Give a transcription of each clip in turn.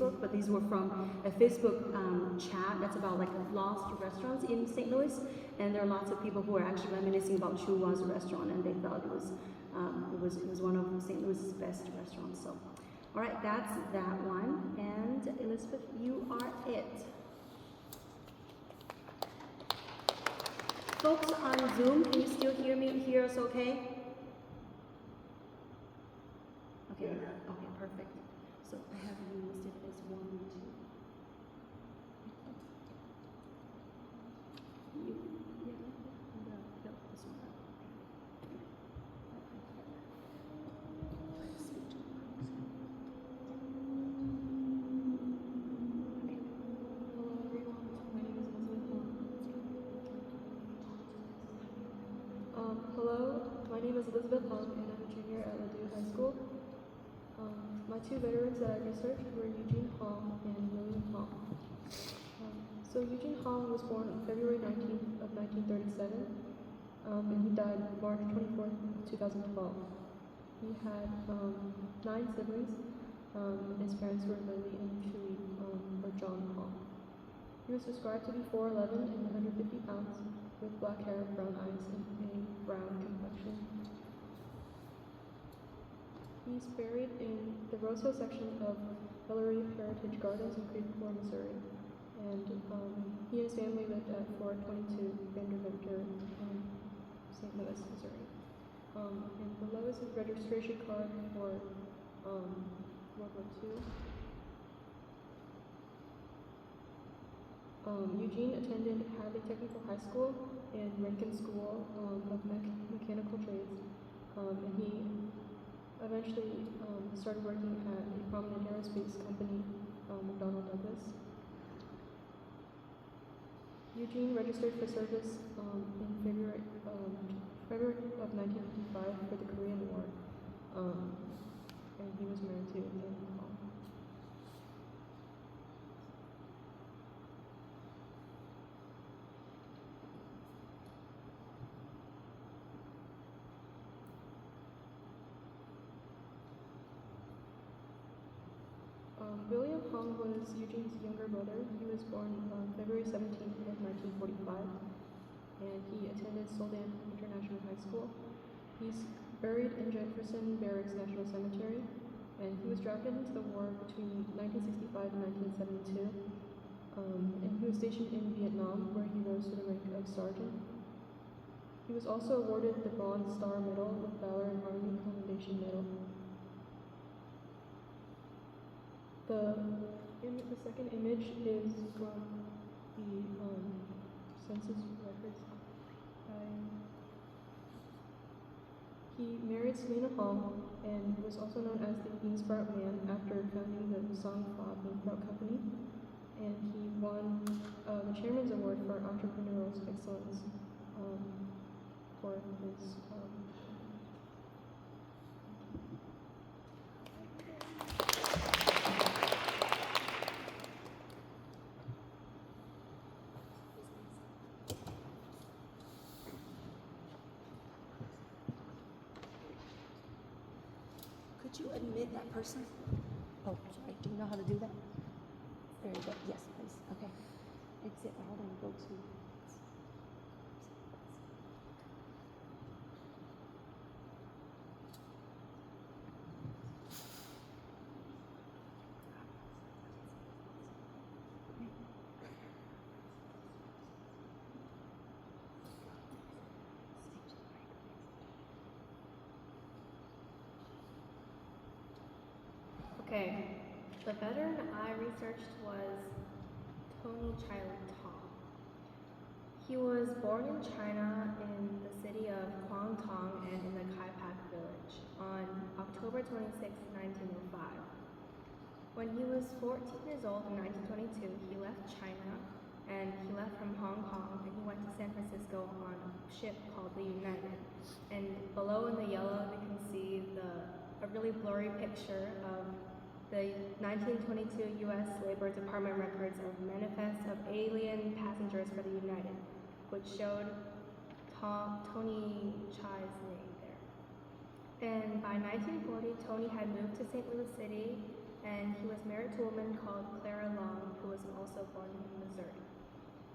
Facebook, but these were from a Facebook chat that's about like lost restaurants in St. Louis, and there are lots of people who are actually reminiscing about Chuwa's restaurant, and they thought it was one of St. Louis's best restaurants. So, all right, that's that one. And Elizabeth, you are it. Folks on Zoom, can you still hear us okay? Okay, okay, perfect. So I have you listed as 1 and 2. You, yeah, no, this one. Hello, my name is Elizabeth Hong, and I'm a junior at Ladue High School. My two veterans that I researched were Eugene Hong and William Hong. So Eugene Hong was born on February 19th of 1937, and he died March 24th, 2012. He had 9 siblings, and his parents were Lily and Chewy, or John Hong. He was described to be 4'11" and 150 pounds, with black hair, brown eyes, and a brown complexion. He's buried in the Rose Hill section of Hillary Heritage Gardens in Creekmore, Missouri. And he and his family lived at 422 Vanderventer, St. Louis, Missouri. And below is his registration card for World War II. Eugene attended Hadley Technical High School and Rankin School of Mechanical Trades, and he eventually started working at a prominent aerospace company, McDonnell Douglas. Eugene registered for service in February of 1955 for the Korean War, and he was married to Annie Hong. William Hong was Eugene's younger brother. He was born on February 17th of 1945, and he attended Soldan International High School. He's buried in Jefferson Barracks National Cemetery, and he was drafted into the war between 1965 and 1972, and he was stationed in Vietnam, where he rose to the rank of sergeant. He was also awarded the Bronze Star Medal with Valor and Army Commendation Medal. The second image is from the census records. He married Selena Hong and was also known as the Beansprout Man after founding the Song Fa Beansprout Company. And he won the Chairman's Award for Entrepreneurial Excellence for his Could you admit that person? Oh, sorry. Do you know how to do that? Very good. Yes, please. Okay. Exit all and go to. Okay, the veteran I researched was Tony Child Tong. He was born in China in the city of Guangdong and in the Kaipak village on October 26, 1905. When he was 14 years old in 1922, he left China and he left from Hong Kong and he went to San Francisco on a ship called the United. And below in the yellow, you can see a really blurry picture of the 1922 U.S. Labor Department records of manifest of alien passengers for the United, which showed Tony Chai's name there. And by 1940, Tony had moved to St. Louis City and he was married to a woman called Clara Long, who was also born in Missouri.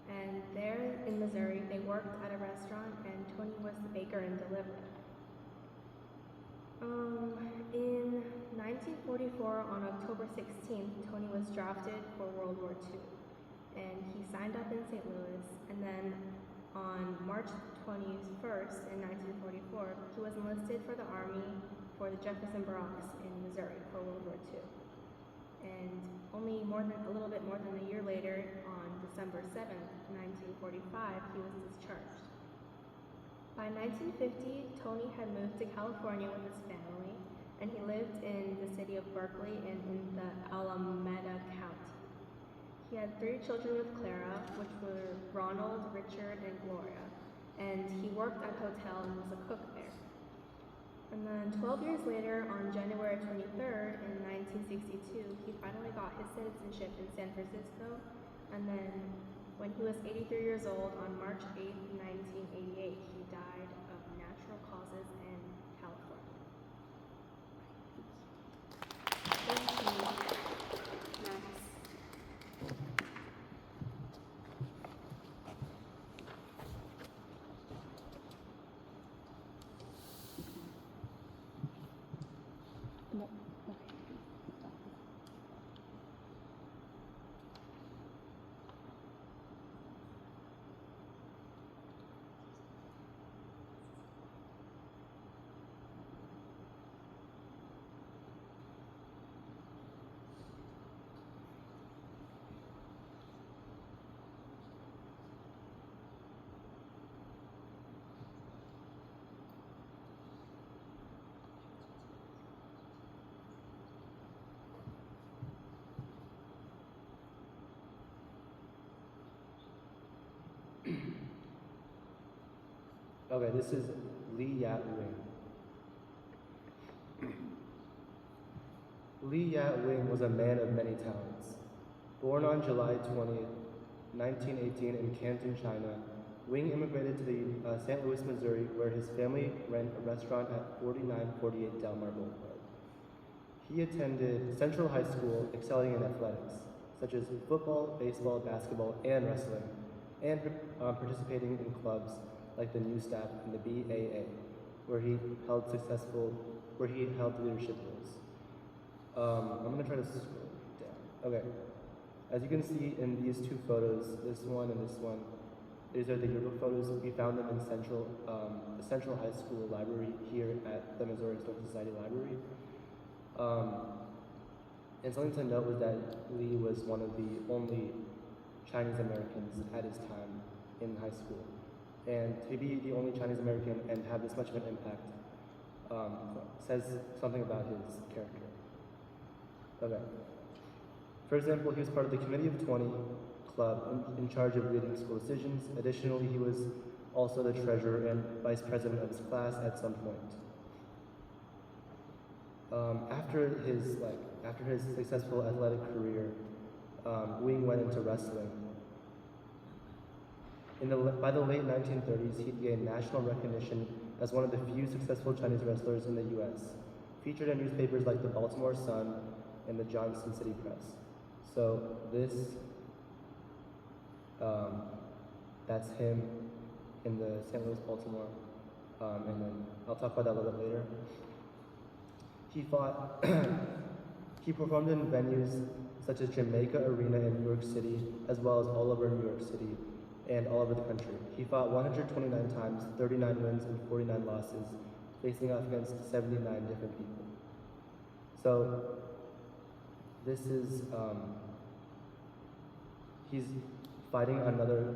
And there in Missouri, they worked at a restaurant, and Tony was the baker and deliverer. In 1944, on October 16th, Tony was drafted for World War II, and he signed up in St. Louis, and then on March 21st in 1944, he was enlisted for the Army for the Jefferson Barracks in Missouri for World War II. And a little bit more than a year later, on December 7th, 1945, he was discharged. By 1950, Tony had moved to California with his family, and he lived in the city of Berkeley and in the Alameda County. He had 3 children with Clara, which were Ronald, Richard, and Gloria, and he worked at a hotel and was a cook there. And then 12 years later, on January 23rd in 1962, he finally got his citizenship in San Francisco, and then when he was 83 years old, on March 8th, 1988, he died of natural causes in California. Thank you, Max. No. Okay, this is Li Yat Wing. Li Yat Wing was a man of many talents. Born on July 20th, 1918 in Canton, China, Wing immigrated to the St. Louis, Missouri, where his family ran a restaurant at 4948 Delmar Boulevard. He attended Central High School, excelling in athletics, such as football, baseball, basketball, and wrestling, and participating in clubs like the New Staff and the BAA, where he held leadership roles. I'm gonna try to scroll down. Okay, as you can see in these 2 photos, this one and this one, these are the yearbook photos. We found them in the Central High School library here at the Missouri Historical Society Library. And something to note was that Lee was one of the only Chinese Americans at his time in high school. And to be the only Chinese American and have this much of an impact says something about his character. Okay. For example, he was part of the Committee of 20 Club in charge of leading school decisions. Additionally, he was also the treasurer and vice president of his class at some point. After his successful athletic career, Wing went into wrestling. By the late 1930s, he gained national recognition as one of the few successful Chinese wrestlers in the U.S., featured in newspapers like the Baltimore Sun and the Johnson City Press. So that's him in the St. Louis, Baltimore, and then I'll talk about that a little bit later. He performed in venues such as Jamaica Arena in New York City, as well as all over New York City and all over the country. He fought 129 times, 39 wins and 49 losses, facing off against 79 different people. So this is, he's fighting another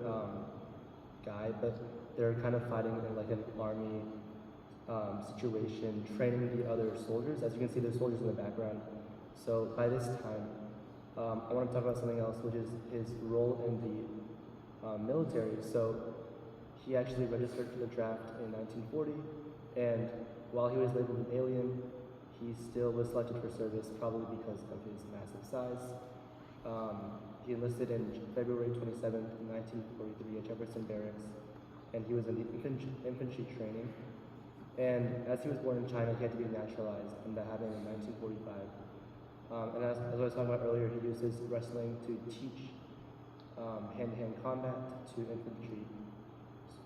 guy, but they're kind of fighting in like an army situation, training the other soldiers. As you can see, there's soldiers in the background. So by this time, I want to talk about something else, which is his role in the military. So he actually registered for the draft in 1940, and while he was labeled an alien, he still was selected for service, probably because of his massive size. He enlisted in February 27th, 1943 at Jefferson Barracks, and he was in the infantry training. And as he was born in China, he had to be naturalized, and that happened in 1945. And as I was talking about earlier, he uses wrestling to teach hand-to-hand combat to infantry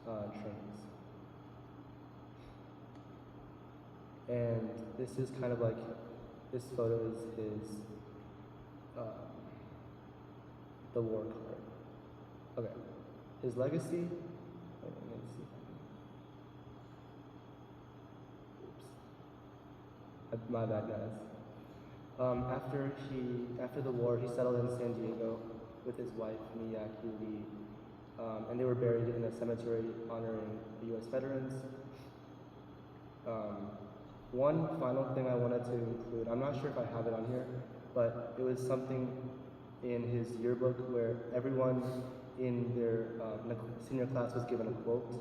trainings. And this is kind of like, this photo is his, the war card. Okay, his legacy, wait, let me see. Oops. My bad, guys. After the war, he settled in San Diego with his wife, Miyaki Lee, and they were buried in a cemetery honoring the U.S. veterans. One final thing I wanted to include, I'm not sure if I have it on here, but it was something in his yearbook where everyone in their senior class was given a quote,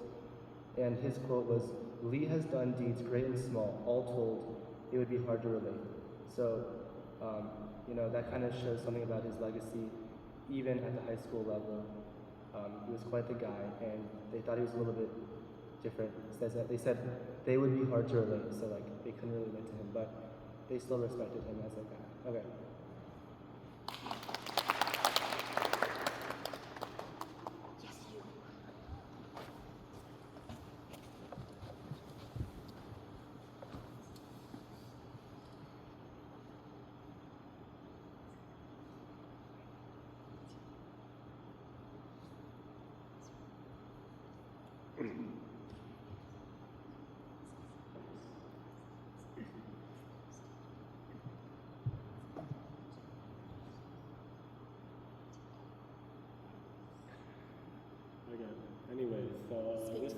and his quote was, "Lee has done deeds great and small, all told, it would be hard to relate." So, that kind of shows something about his legacy, even at the high school level. He was quite the guy, and they thought he was a little bit different. They said they would be hard to relate, so like they couldn't really relate to him, but they still respected him as a guy. Okay. Okay. Anyways, so this.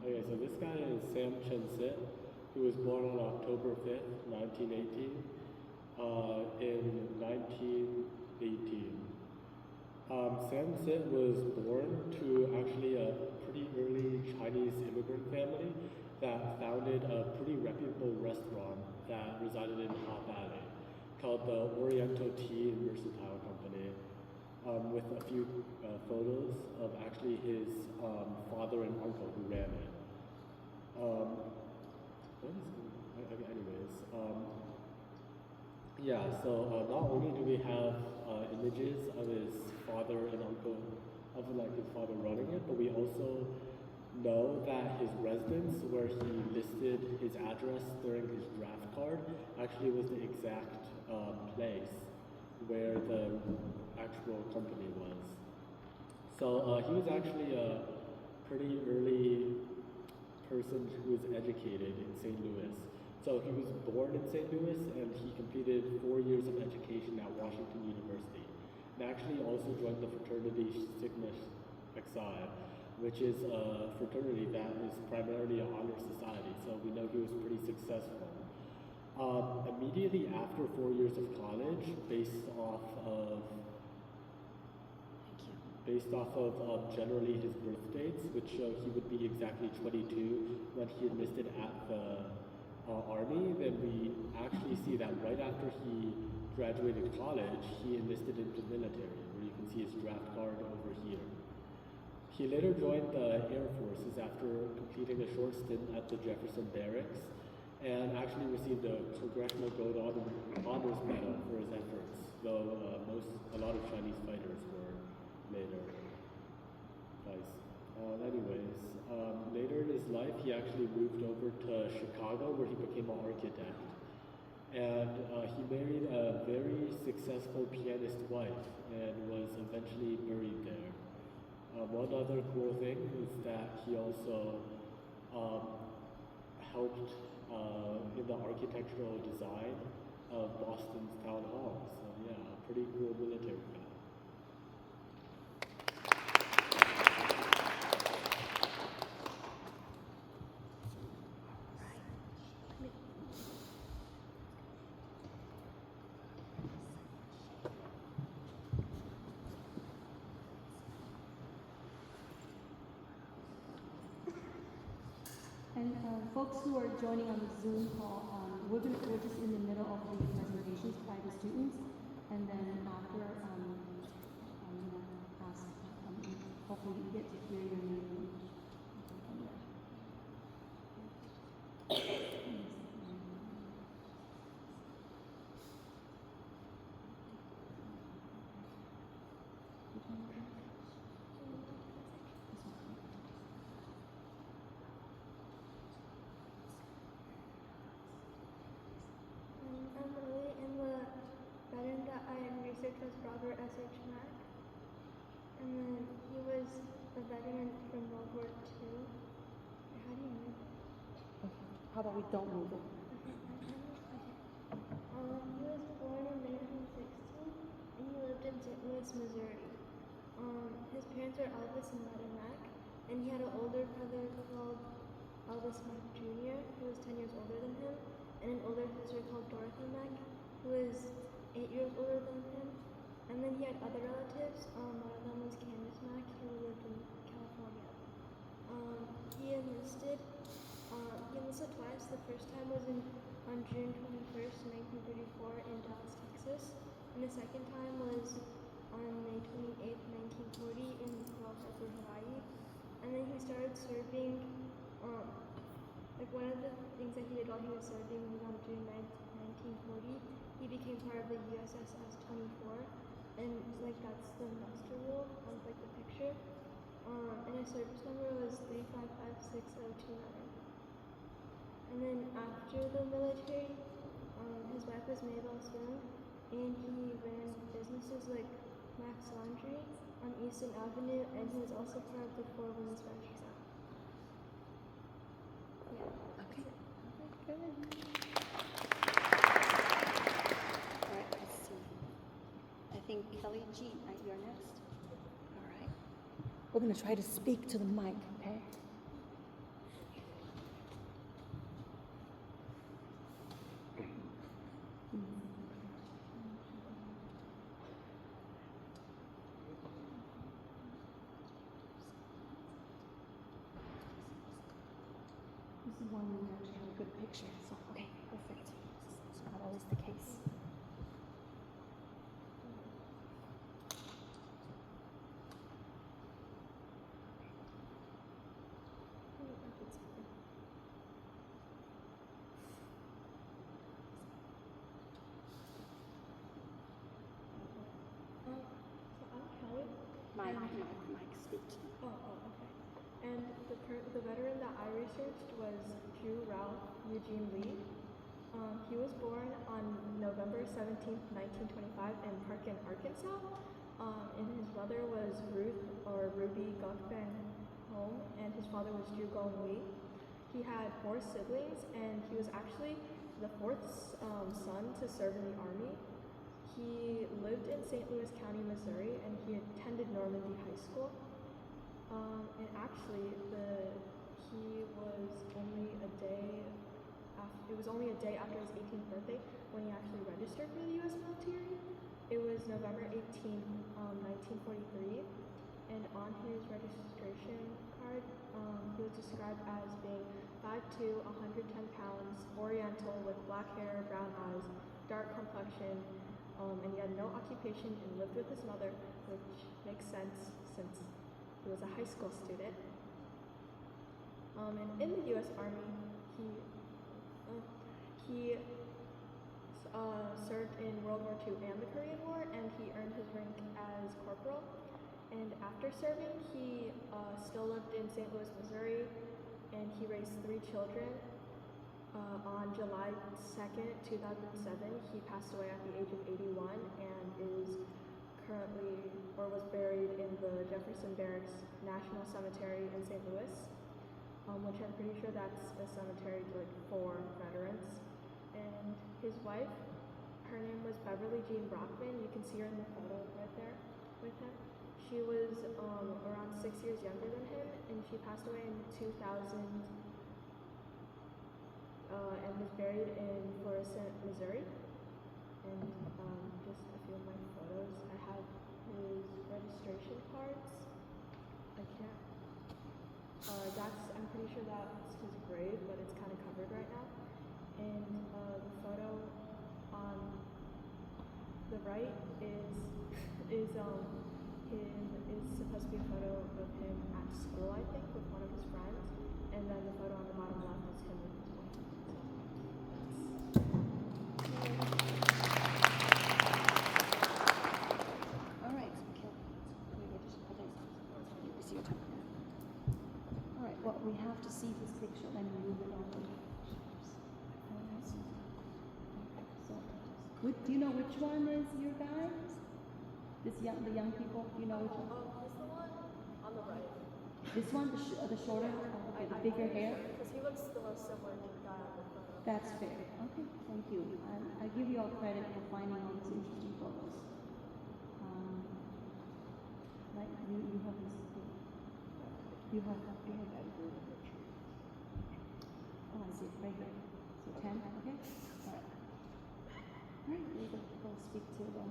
Okay, so this guy is Sam Chen-sit, who was born on October 5th, 1918, in 1918. Sam Sit was born to actually a pretty early Chinese immigrant family that founded a pretty reputable restaurant that resided in Ha Valley called the Oriental Tea and Mercantile Company, with a few photos of actually his father and uncle who ran it. So not only do we have images of his father and uncle, of like his father running it, but we also know that his residence, where he listed his address during his draft card, actually was the exact place where the actual company was. So he was actually a pretty early person who was educated in St. Louis. So he was born in St. Louis, and he completed 4 years of education at Washington University. And actually also joined the fraternity Sigma Xi, which is a fraternity that is primarily an honor society. So we know he was pretty successful. Immediately after 4 years of college, based off of generally his birth dates, which show he would be exactly 22 when he enlisted at the Army, then we actually see that right after he graduated college, he enlisted into the military, where you can see his draft card over here. He later joined the Air Forces after completing a short stint at the Jefferson Barracks, and actually received a Congressional Gold Honors Medal for his efforts, though a lot of Chinese fighters were later. Later in his life, he actually moved over to Chicago, where he became an architect. And he married a very successful pianist wife and was eventually buried there. One other cool thing is that he also helped in the architectural design of Boston's town hall. So yeah, a pretty cool military guy. And folks who are joining on the Zoom call, we're just in the middle of the presentations by the students, and then after I'm gonna ask, hopefully you get to hear your name. War II. How do you move? Okay. How about we don't move it? He was born in 1916 and he lived in St. Louis, Missouri. His parents were Elvis and Letta Mack, and he had an older brother called Elvis Mack Jr., who was 10 years older than him, and an older sister called Dorothy Mack, who was 8 years older than him. And then he had other relatives. One of them was Candace Mack, who lived in California. He enlisted. He enlisted twice. The first time was on June 21st, 1934, in Dallas, Texas, and the second time was on May 28th, 1940, in Pearl Harbor, Hawaii. And then he started serving. Like one of the things that he did while he was serving was on June 9th, 1940. He became part of the USS 24, and like that's the muster roll on like the picture. And his service number was 3556029. And then after the military, his wife was Mabel Soon, and he ran businesses like Max Laundry on Easton Avenue, and he was also part of the 4 Women's Ventures Act. Yeah. Okay. Good. All right, let's see. I think Kelly G, you're next. All right. We're going to try to speak to the mic, okay? This is one we actually have a good picture. So, okay, perfect. It's not always the case. So I'm Kelly. Mike, and- Mike, speak to me. Okay. And the veteran that I researched was Drew Ralph Eugene Lee. He was born on November 17th, 1925 in Parkin, Arkansas. And his mother was Ruth or Ruby Gokben Home, and his father was Drew Gong Lee. He had 4 siblings, and he was actually the 4th son to serve in the Army. He lived in St. Louis County, Missouri, and he attended Normandy High School. And actually, he was only a day after. It was only a day after his 18th birthday when he actually registered for the U.S. military. It was November 18th, 1943, and on his registration card, he was described as being 5'2", 110 pounds, Oriental with black hair, brown eyes, dark complexion, and he had no occupation and lived with his mother, which makes sense since he was a high school student. And in the U.S. Army, he served in World War II and the Korean War, and he earned his rank as corporal. And after serving, he still lived in St. Louis, Missouri, and he raised 3 children. On July 2nd, 2007, he passed away at the age of 81 and is currently, or was buried in the Jefferson Barracks National Cemetery in St. Louis, which I'm pretty sure that's a cemetery like for veterans. And his wife, her name was Beverly Jean Brockman. You can see her in the photo right there with him. She was around 6 years younger than him, and she passed away in 2000. And was buried in Florissant, Missouri. And just a few of my photos. I have his registration cards. I can't. I'm pretty sure that's his grave, but it's kind of covered right now. And the photo on the right is supposed to be a photo of him at school, I think, with one of his friends. And then the photo on the bottom left is him with his wife. All right, all right, well, we have to see this picture, then move it on. So, do you know which one is your guy? The young people, do you know which one? He's the one on the right. This one, the shorter, okay, the bigger hair. Because he looks the most similar to the guy on the photo. That's fair. Okay, thank you. I give you all credit for finding all these interesting photos. Right, you have this. You have that. Oh, I see it right here. So 10. Okay. All right. All right. We'll go speak to them.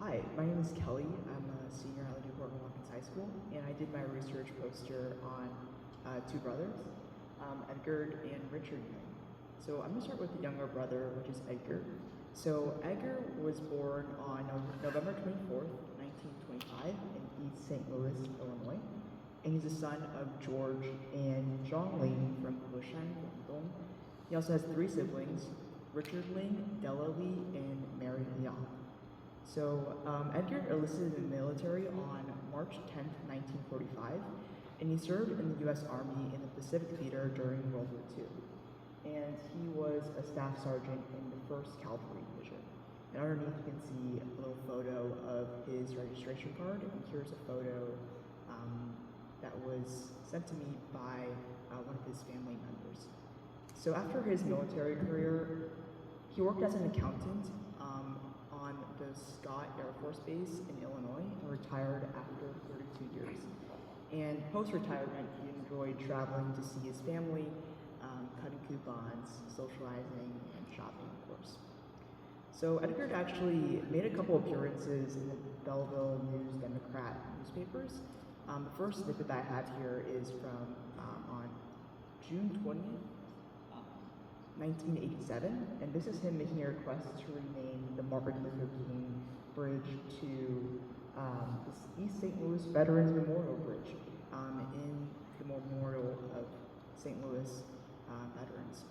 Hi, my name is Kelly. I'm a senior at Ladue Portland Watkins High School, and I did my research poster on two brothers, Edgar and Richard Yang. So I'm going to start with the younger brother, which is Edgar. So Edgar was born on November 24th, 1925 in East St. Louis, Illinois, and he's the son of George and Zhang Ling from Hoshan, Guangdong. He also has three siblings, Richard Ling, Della Lee, and Mary Liang. So Edgar enlisted in the military on March 10th, 1945, and he served in the U.S. Army in the Pacific Theater during World War II. And he was a staff sergeant in the 1st Cavalry Division. And underneath you can see a little photo of his registration card, and here's a photo that was sent to me by one of his family members. So after his military career, he worked as an accountant on the Scott Air Force Base in Illinois and retired after 32 years. And post-retirement, he enjoyed traveling to see his family, cutting coupons, socializing, and shopping, of course. So Edgar actually made a couple appearances in the Belleville News Democrat newspapers. The first snippet that I have here is from on June 20th, 1987, and this is him making a request to rename the Martin Luther King Bridge to this East St. Louis Veterans Memorial Bridge in the memorial of St. Louis veterans.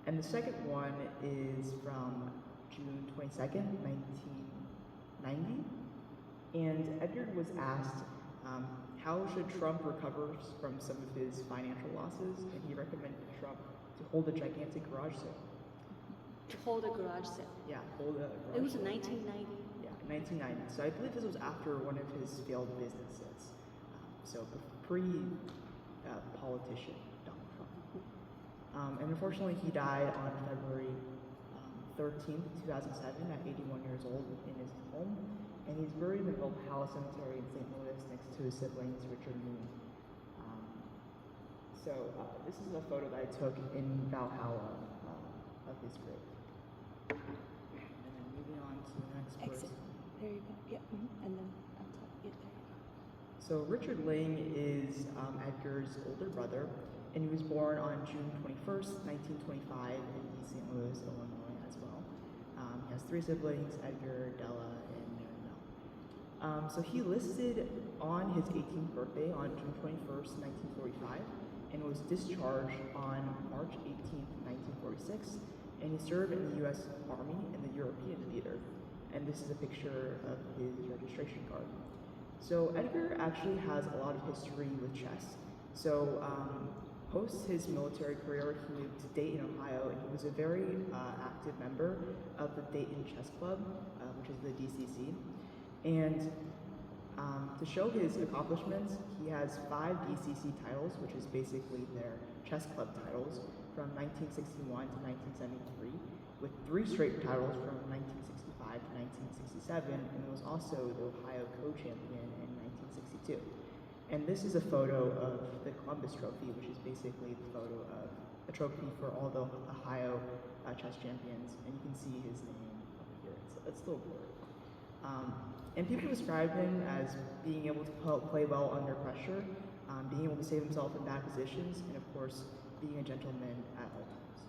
And the second one is from June 22nd, 1990, and Edgar was asked how should Trump recover from some of his financial losses, and he recommended Trump to hold a gigantic garage sale. To hold a garage sale. Yeah, hold a garage It was sale. 1990. Yeah, 1990. So I believe this was after one of his failed businesses. So pre-politician Donald Trump. And unfortunately, he died on February 13th, 2007 at 81 years old in his home. And he's buried in the Valhalla Cemetery in St. Louis next to his siblings, Richard and Lee. So this is a photo that I took in Valhalla of his grave. And then moving on to the next person. There you go. Yeah. And then on top. Yeah, there you go. So Richard Ling is Edgar's older brother, and he was born on June 21st, 1925 in East St. Louis, Illinois as well. He has three siblings, Edgar, Della, and Mary Mel. So he listed on his 18th birthday on June 21st, 1945, and was discharged on March 18th, 1946, and he served in the U.S. Army in the European theater. And this is a picture of his registration card. So Edgar actually has a lot of history with chess. So post his military career, he moved to Dayton, Ohio, and he was a very active member of the Dayton Chess Club, which is the DCC. And to show his accomplishments, he has 5 DCC titles, which is basically their chess club titles, from 1961 to 1973, with 3 straight titles from 1965 to 1967, and was also the Ohio co-champion in 1962. And this is a photo of the Columbus Trophy, which is basically the photo of a trophy for all the Ohio chess champions, and you can see his name over here. It's still blurry. And people describe him as being able to play well under pressure, being able to save himself in bad positions, and of course, being a gentleman at all times.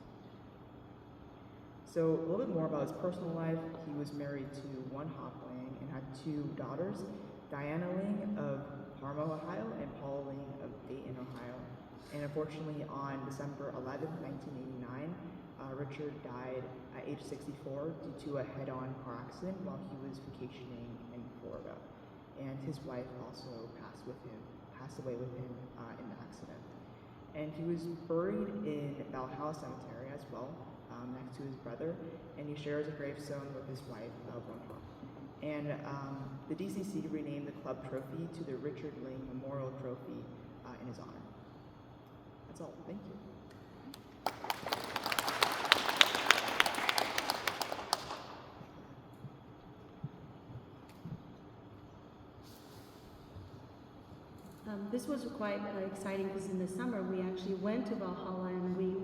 So a little bit more about his personal life. He was married to one Hop Lang and had 2 daughters, Diana Ling of Parma, Ohio, and Paula Ling of Dayton, Ohio. And unfortunately, on December 11, 1989, Richard died at age 64 due to a head-on car accident while he was vacationing in Florida. And his wife also passed away with him in the accident. And he was buried in Valhalla Cemetery as well, next to his brother, and he shares a gravestone with his wife, Ronha. And the DCC renamed the club trophy to the Richard Ling Memorial Trophy in his honor. That's all. Thank you. This was quite exciting because in the summer we actually went to Valhalla and we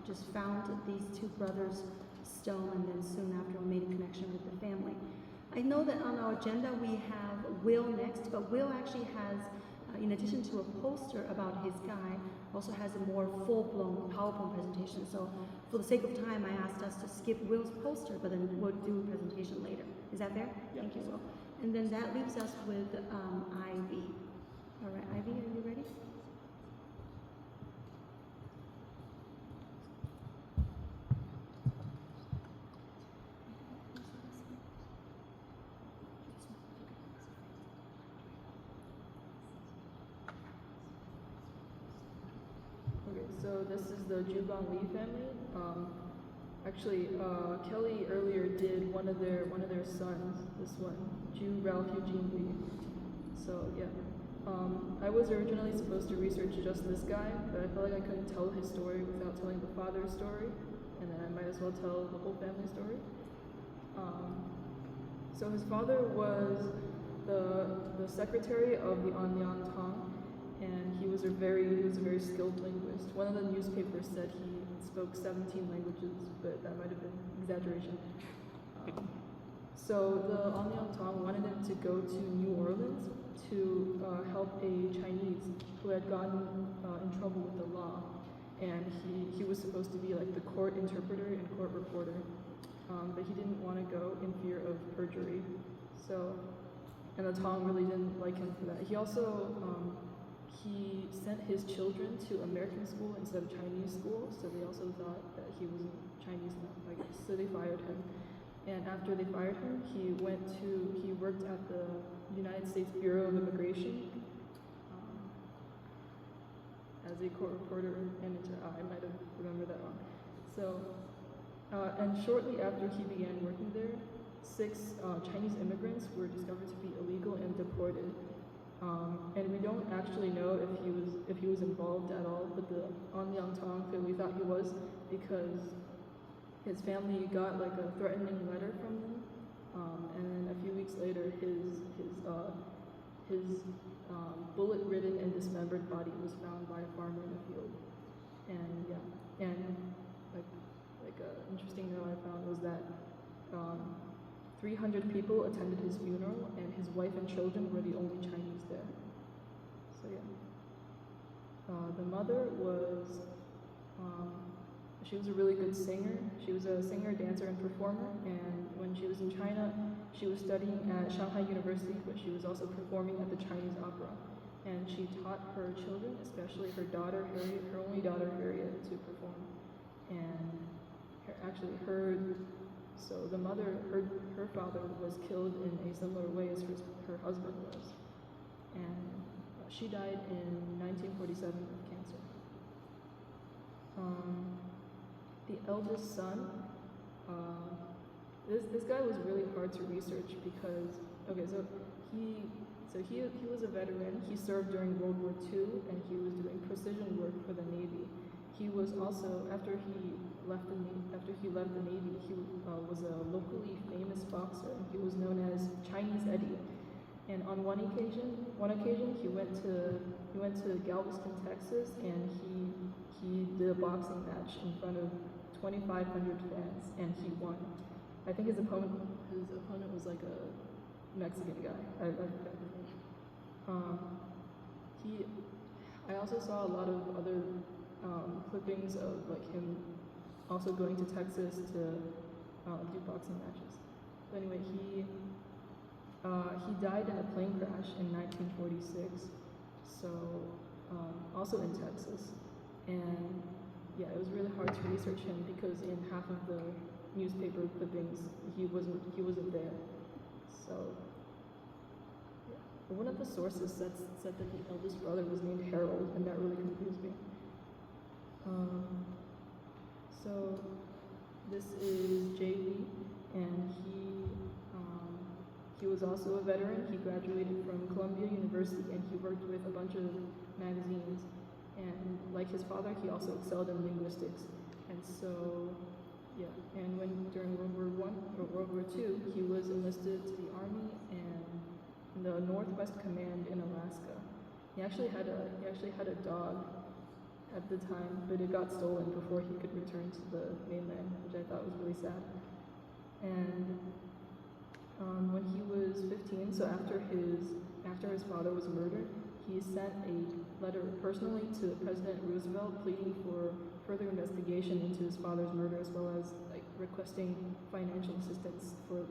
just found these two brothers' stone, and then soon after we made a connection with the family. I know that on our agenda we have Will next, but Will actually has, in addition to a poster about his guy, also has a more full-blown PowerPoint presentation. So for the sake of time, I asked us to skip Will's poster, but then we'll do a presentation later. Is that fair? Yeah. Thank you, Will. And then that leaves us with Ivy. All right, Ivy, are you ready? Okay, so this is the Juban Lee family. Actually, Kelly earlier did one of their sons. This one, Ju Ralph Eugene Lee. So yeah, I was originally supposed to research just this guy, but I felt like I couldn't tell his story without telling the father's story, and then I might as well tell the whole family story. So his father was the secretary of the Anyang Tong, and he was a very skilled linguist. One of the newspapers said he spoke 17 languages, but that might have been exaggeration. So the Anyang Tong wanted him to go to New Orleans to help a Chinese who had gotten in trouble with the law, and he was supposed to be like the court interpreter and court reporter, but he didn't want to go in fear of perjury. So, and the Tong really didn't like him for that. He also he sent his children to American school instead of Chinese school, so they also thought that he wasn't Chinese enough, I guess. So they fired him. And after they fired him, he worked at the United States Bureau of Immigration as a court reporter and I might have remembered that wrong. So, and shortly after he began working there, 6 Chinese immigrants were discovered to be illegal and deported. And we don't actually know if he was involved at all, but the Anyang Tong clearly thought he was, because his family got like a threatening letter from them, and then a few weeks later, his bullet-ridden and dismembered body was found by a farmer in a field. And yeah, and like an interesting note I found was that 300 people attended his funeral, and his wife and children were the only Chinese there. So yeah. The mother was, she was a really good singer. She was a singer, dancer, and performer, and when she was in China, she was studying at Shanghai University, but she was also performing at the Chinese Opera. And she taught her children, especially her daughter, Harriet, her only daughter, Harriet, to perform. And so the mother, her father was killed in a similar way as her husband was. And she died in 1947 of cancer. The eldest son, this guy was really hard to research because, okay, so he was a veteran. He served during World War II, and he was doing precision work for the Navy. He was also, after he left the Navy, he was a locally famous boxer, and he was known as Chinese Eddie. And on one occasion, he went to Galveston, Texas, and he did a boxing match in front of 2,500 fans, and he won. I think his opponent was like a Mexican guy. I forgot his name. I also saw a lot of other clippings of like him also going to Texas to do boxing matches. But anyway, he died in a plane crash in 1946. So also in Texas, and yeah, it was really hard to research him because in half of the newspaper clippings he wasn't there. So yeah. But one of the sources said that the eldest brother was named Harold, and that really confused me. So this is Jay Lee, and he He was also a veteran. He graduated from Columbia University and he worked with a bunch of magazines. And like his father, he also excelled in linguistics. And so, yeah, and when during World War I or World War II, he was enlisted to the Army and in the Northwest Command in Alaska. He actually had a dog at the time, but it got stolen before he could return to the mainland, which I thought was really sad. And when he was 15, so after his father was murdered, he sent a letter personally to President Roosevelt pleading for further investigation into his father's murder, as well as like requesting financial assistance for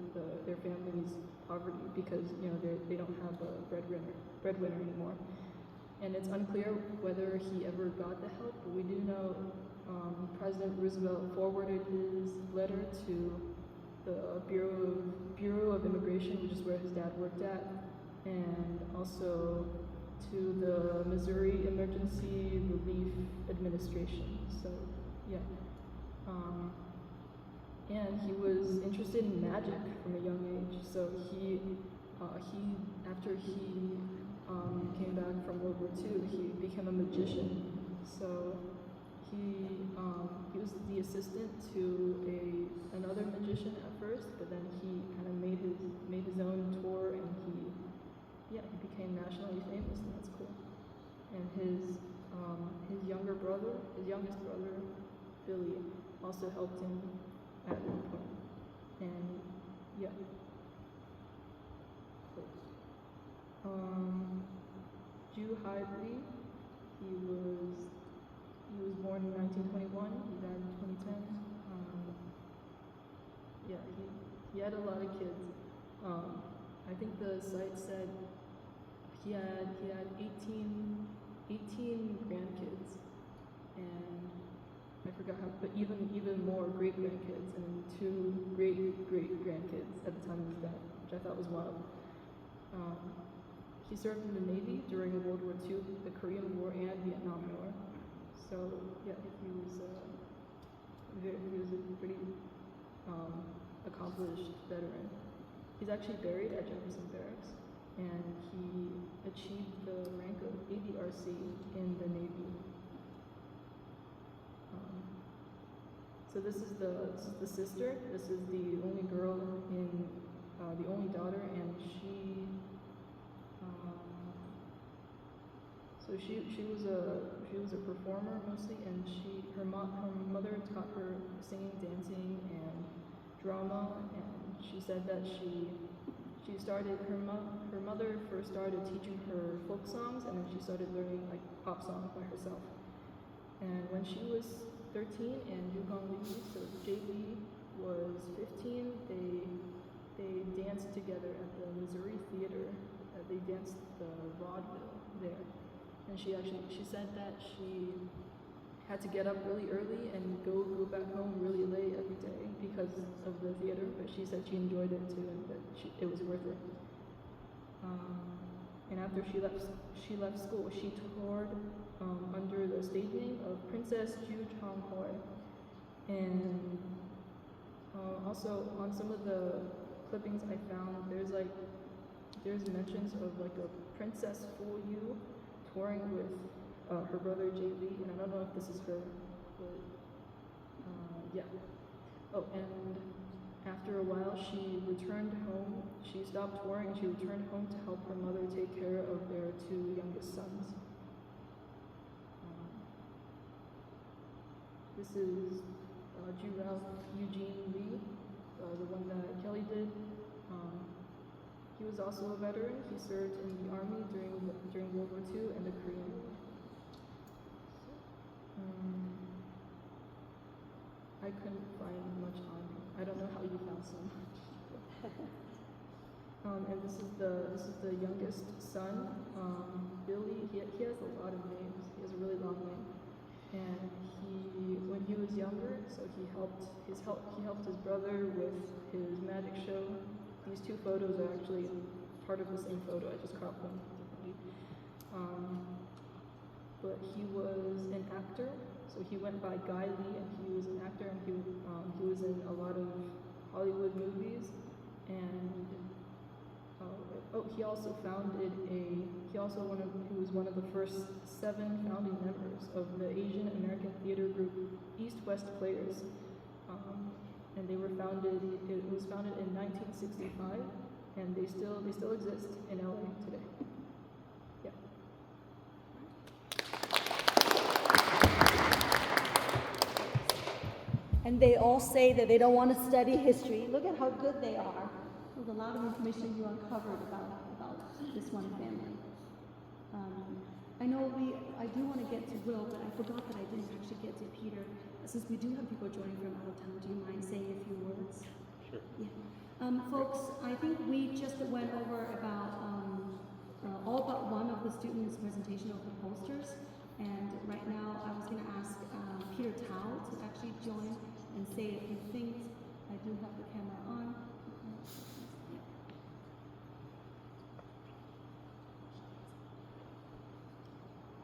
their family's poverty because they don't have a breadwinner anymore. And it's unclear whether he ever got the help, but we do know President Roosevelt forwarded his letter to the Bureau of Immigration, which is where his dad worked at, and also to the Missouri Emergency Relief Administration. So, yeah. And he was interested in magic from a young age. So after he came back from World War II, he became a magician. So he was the assistant to another magician at first, but then he kind of made his own tour, and he became nationally famous, and that's cool. And his youngest brother, Billy, also helped him at one point. And yeah. Ju Hai Lee, he was born in 1921. He died in 2010. He had a lot of kids. I think the site said he had 18 grandkids, and I forgot how, but even more great grandkids, and 2 great grandkids at the time of his death, which I thought was wild. He served in the Navy during World War II, the Korean War, and Vietnam War. So yeah, he was a pretty accomplished veteran. He's actually buried at Jefferson Barracks, and he achieved the rank of ADRC in the Navy. So this is the sister. This is the only girl the only daughter, and she was a performer mostly, and her mother taught her singing, dancing, and drama, and she said that her mother first started teaching her folk songs, and then she started learning like pop songs by herself. And when she was 13 and Yukong Lee, so JB was 15, they danced together at the Missouri Theater. They danced the vaudeville there. And she said that she had to get up really early and go back home really late every day because of the theater, but she said she enjoyed it too and that it was worth it. And after she left school, she toured under the stage name of Princess Ju Chong Hoi. And also on some of the clippings I found, there's mentions of like a Princess Fu Yu touring with her brother Jay Lee, and I don't know if this is her, but yeah. Oh, and after a while, she returned home. She stopped touring and she returned home to help her mother take care of their 2 youngest sons. This is Eugene Lee, the one that Kelly did. He was also a veteran. He served in the Army during World War II and the Korean War. I couldn't find much on him. I don't know how you found so much. And this is the youngest son, Billy. He has a lot of names. He has a really long name. And when he was younger, so he helped his brother with his magic show. These 2 photos are actually part of the same photo. I just cropped them differently. But he was an actor, so he went by Guy Lee, and he was an actor, and he was in a lot of Hollywood movies, and He also was one of the first 7 founding members of the Asian American theater group East West Players. And it was founded in 1965, and they still exist in LA today. Yeah. And they all say that they don't want to study history. Look at how good they are. There's a lot of information you uncovered about this one family. I know I do want to get to Will, but I forgot that I didn't actually get to Peter. Since we do have people joining from out of town, do you mind saying a few words? Sure. Yeah. Folks, I think we just went over about all but one of the students' presentation of the posters. And right now, I was going to ask Peter Tao to actually join and say a few things. I do have the camera on.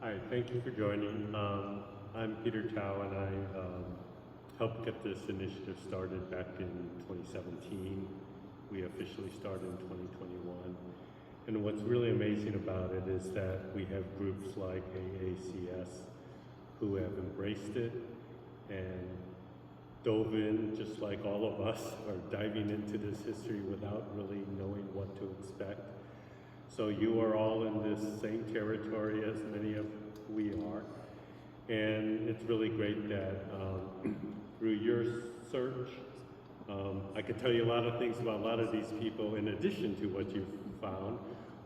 Hi, thank you for joining. I'm Peter Tao, and I helped get this initiative started back in 2017. We officially started in 2021. And what's really amazing about it is that we have groups like AACS who have embraced it and dove in, just like all of us are diving into this history without really knowing what to expect. So you are all in this same territory as many of we are. And it's really great that through your search, I could tell you a lot of things about a lot of these people in addition to what you've found,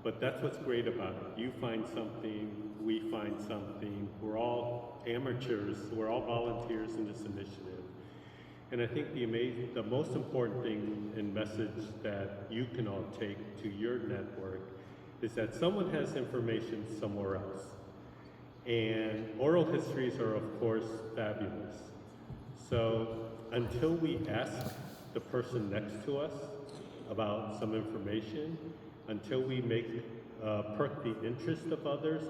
but that's what's great about it. You find something, we find something, we're all amateurs, we're all volunteers in this initiative. And I think the most important thing and message that you can all take to your network is that someone has information somewhere else. And oral histories are, of course, fabulous. So until we ask the person next to us about some information, until we perk the interest of others,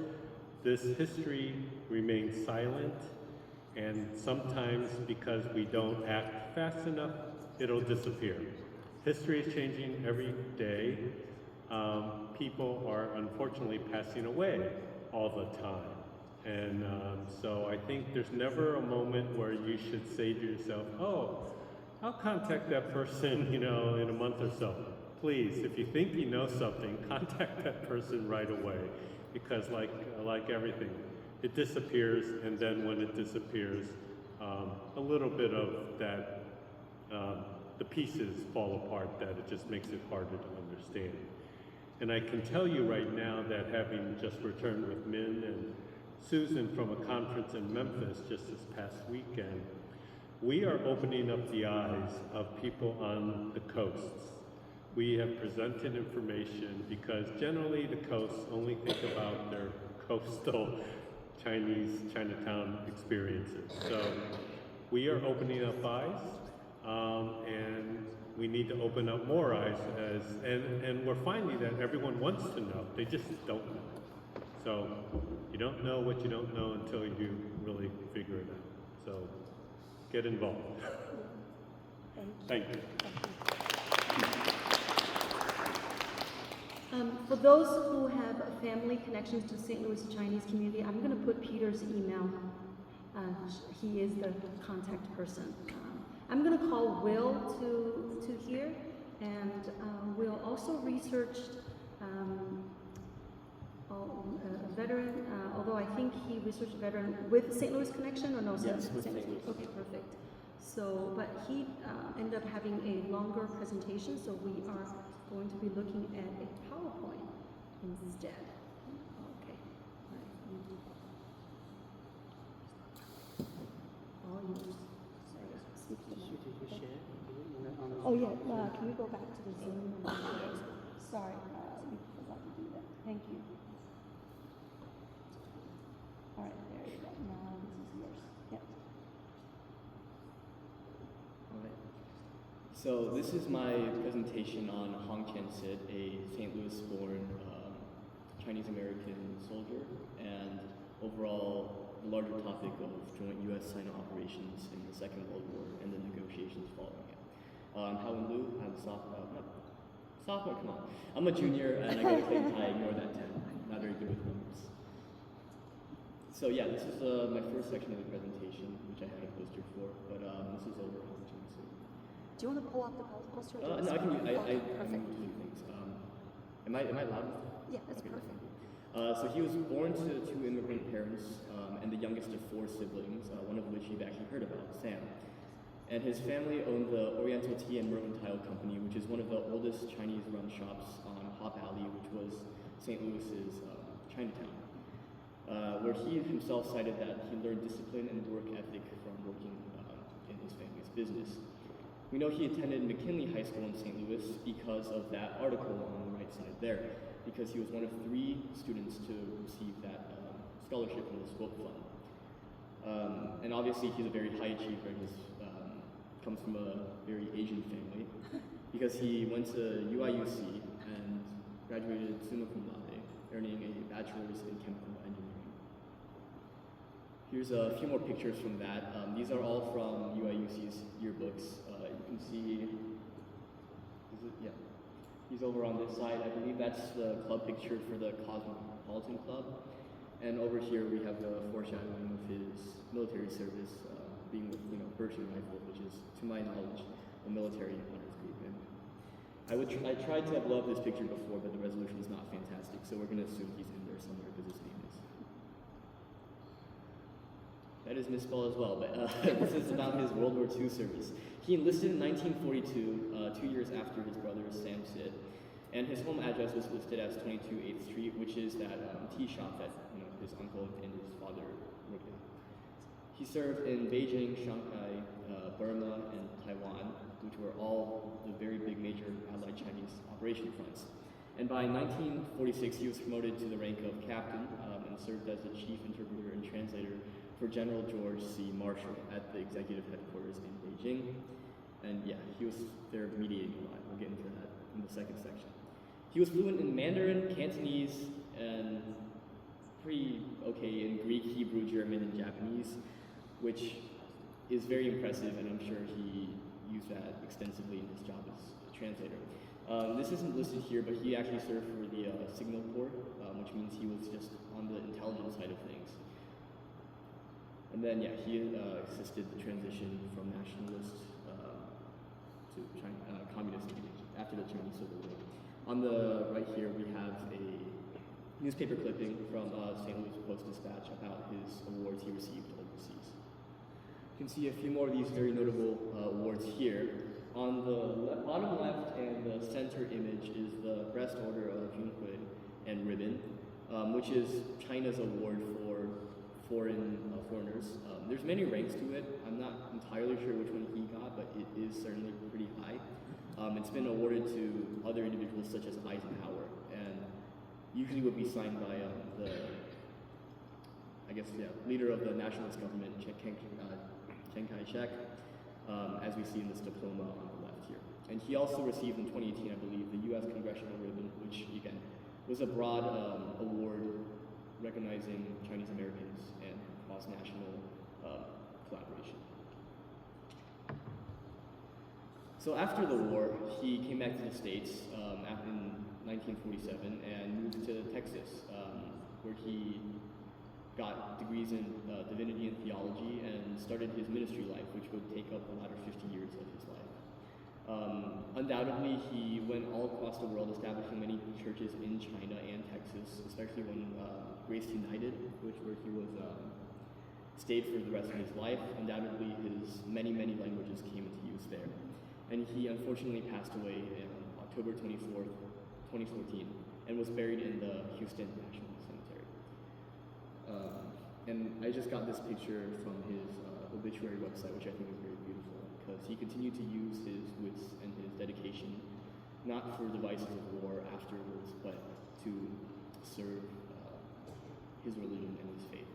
this history remains silent, and sometimes because we don't act fast enough, it'll disappear. History is changing every day. People are unfortunately passing away all the time. And so I think there's never a moment where you should say to yourself, oh, I'll contact that person, in a month or so. Please, if you think you know something, contact that person right away. Because like everything, it disappears, and then when it disappears, a little bit of that, the pieces fall apart, that it just makes it harder to understand. And I can tell you right now that having just returned with Min and Susan from a conference in Memphis just this past weekend, we are opening up the eyes of people on the coasts. We have presented information because generally the coasts only think about their coastal Chinese Chinatown experiences. So we are opening up eyes, and we need to open up more eyes and we're finding that everyone wants to know, they just don't know. So you don't know what you don't know until you really figure it out. So get involved. Thank you. For those who have family connections to St. Louis Chinese community, I'm going to put Peter's email. He is the contact person. I'm going to call Will to here, and Will also researched a veteran, although I think he researched a veteran with St. Louis connection, or no? Yes, with St. Louis. Okay, perfect. So, but he ended up having a longer presentation, so we are going to be looking at a PowerPoint instead. Okay. All yours. Oh yeah, can we go back to the Zoom? Sorry, we forgot to do that. Thank you. All right, there you go. Now this is yours. Yep. Alright. So this is my presentation on Hong Qian-Sid, a St. Louis-born Chinese American soldier, and overall the larger topic of joint U.S.-China operations in the Second World War and the negotiations following it. I'm Howard Liu. I'm Sophomore, come on. I'm a junior and I go to Clayton High. Ignore that 10. Not very good with numbers. So yeah, this is my first section of the presentation, which I had a poster for. But this is over. Do you want to pull up the poster? No, I can. I perfect. can do a few things. Am I loud? Yeah, that's Okay, perfect. So he was born to two immigrant parents and the youngest of four siblings, one of which you've actually heard about, Sam. And his family owned the Oriental Tea and Mercantile Company, which is one of the oldest Chinese-run shops on Hop Alley, which was St. Louis's Chinatown, where he himself cited that he learned discipline and work ethic from working in his family's business. We know he attended McKinley High School in St. Louis because of that article on the right side there, because he was one of 3 students to receive that scholarship from the Swope Fund. And obviously he's a very high achiever and comes from a very Asian family, because he went to UIUC and graduated summa cum laude, earning a bachelor's in chemical engineering. Here's a few more pictures from that. These are all from UIUC's yearbooks. You can see, yeah. He's over on this side. I believe that's the club picture for the Cosmopolitan Club. And over here we have the foreshadowing of his military service, being with Pershing rifle, which is, to my knowledge, a military honors group. And I tried to have loved this picture before, but the resolution is not fantastic, so we're going to assume he's in there somewhere because his name is. That is misspelled as well, but this is about his World War II service. He enlisted in 1942, 2 years after his brother Sam Sid, and his home address was listed as 22 8th Street, which is that tea shop that his uncle and his father worked in. He served in Beijing, Shanghai, Burma, and Taiwan, which were all the very big major Allied Chinese operation fronts. And by 1946, he was promoted to the rank of captain and served as the chief interpreter and translator for General George C. Marshall at the executive headquarters in Beijing. And yeah, he was there mediating a lot. We'll get into that in the second section. He was fluent in Mandarin, Cantonese, and pretty okay in Greek, Hebrew, German, and Japanese, which is very impressive, and I'm sure he used that extensively in his job as a translator. This isn't listed here, but he actually served for the Signal Corps, which means he was just on the intelligence side of things. And then, yeah, he assisted the transition from nationalist to communist after the Chinese Civil War. On the right here, we have a newspaper clipping from St. Louis Post-Dispatch about his awards he received overseas. You can see a few more of these very notable awards here. On the bottom left and the center image is the Breast Order of Junhui and Ribbon, which is China's award for foreigners. There's many ranks to it. I'm not entirely sure which one he got, but it is certainly pretty high. It's been awarded to other individuals such as Eisenhower, and usually would be signed by the leader of the nationalist government, Chiang Kai-shek, as we see in this diploma on the left here. And he also received in 2018, I believe, the U.S. Congressional Ribbon, which again was a broad award recognizing Chinese Americans and cross-national collaboration. So after the war, he came back to the States in 1947 and moved to Texas, where he got degrees in divinity and theology and started his ministry life, which would take up the latter 50 years of his life. Undoubtedly, he went all across the world, establishing many churches in China and Texas, especially when Grace United, where he was stayed for the rest of his life. Undoubtedly, his many languages came into use there. And he unfortunately passed away on October 24th, 2014, and was buried in the Houston National Cemetery. And I just got this picture from his obituary website, which I think is very beautiful, because he continued to use his wits and his dedication, not for devices of war afterwards, but to serve his religion and his faith.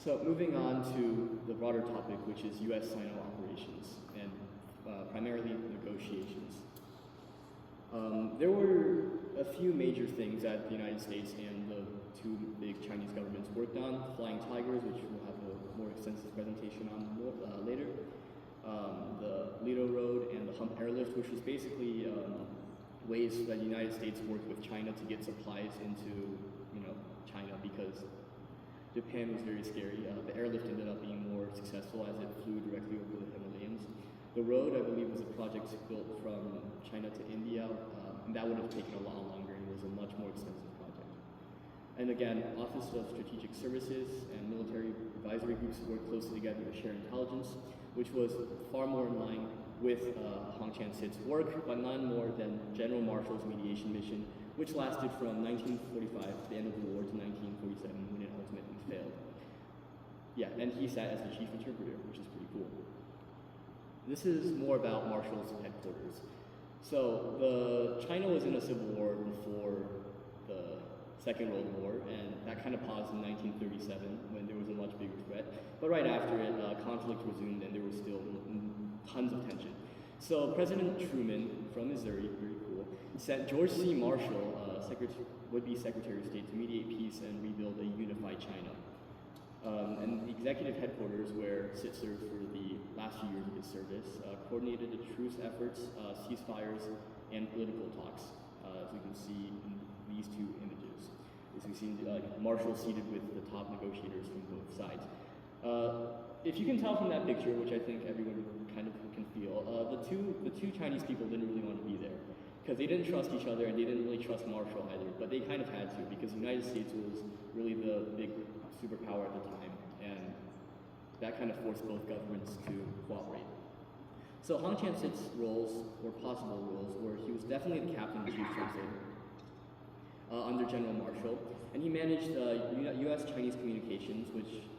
So moving on to the broader topic, which is U.S.-Sino operations and primarily negotiations. There were a few major things that the United States and the two big Chinese governments worked on. Flying Tigers, which we'll have a more extensive presentation on later. The Lido Road and the Hump Airlift, which was basically ways that the United States worked with China to get supplies into, China, because Japan was very scary. The airlift ended up being more successful as it flew directly over the Himalayas. The road, I believe, was a project built from China to India, and that would have taken a lot longer and was a much more expensive project. And again, Office of Strategic Services and military advisory groups worked closely together to share intelligence, which was far more in line with Hong Chan-Sit's work, but none more than General Marshall's mediation mission, which lasted from 1945, the end of the war, to 1947, when it ultimately failed. Yeah, and he sat as the chief interpreter, which is pretty cool. This is more about Marshall's headquarters. So China was in a civil war before the Second World War, and that kind of paused in 1937 when there was a much bigger threat. But right after it, conflict resumed and there was still tons of tension. So President Truman from Missouri, very cool, sent George C. Marshall, would-be Secretary of State, to mediate peace and rebuild a unified China. And the executive headquarters, where Sit served for the last few years of his service, coordinated the truce efforts, ceasefires, and political talks, as we can see in these two images. As we see Marshall seated with the top negotiators from both sides. If you can tell from that picture, which I think everyone kind of can feel, the two Chinese people didn't really want to be there, because they didn't trust each other and they didn't really trust Marshall either, but they kind of had to, because the United States was really the big superpower at the time, and that kind of forced both governments to cooperate. So Hong Chan-Sit's roles, or possible roles, were he was definitely the captain and chief translator under General Marshall, and he managed U.S.-Chinese communications, which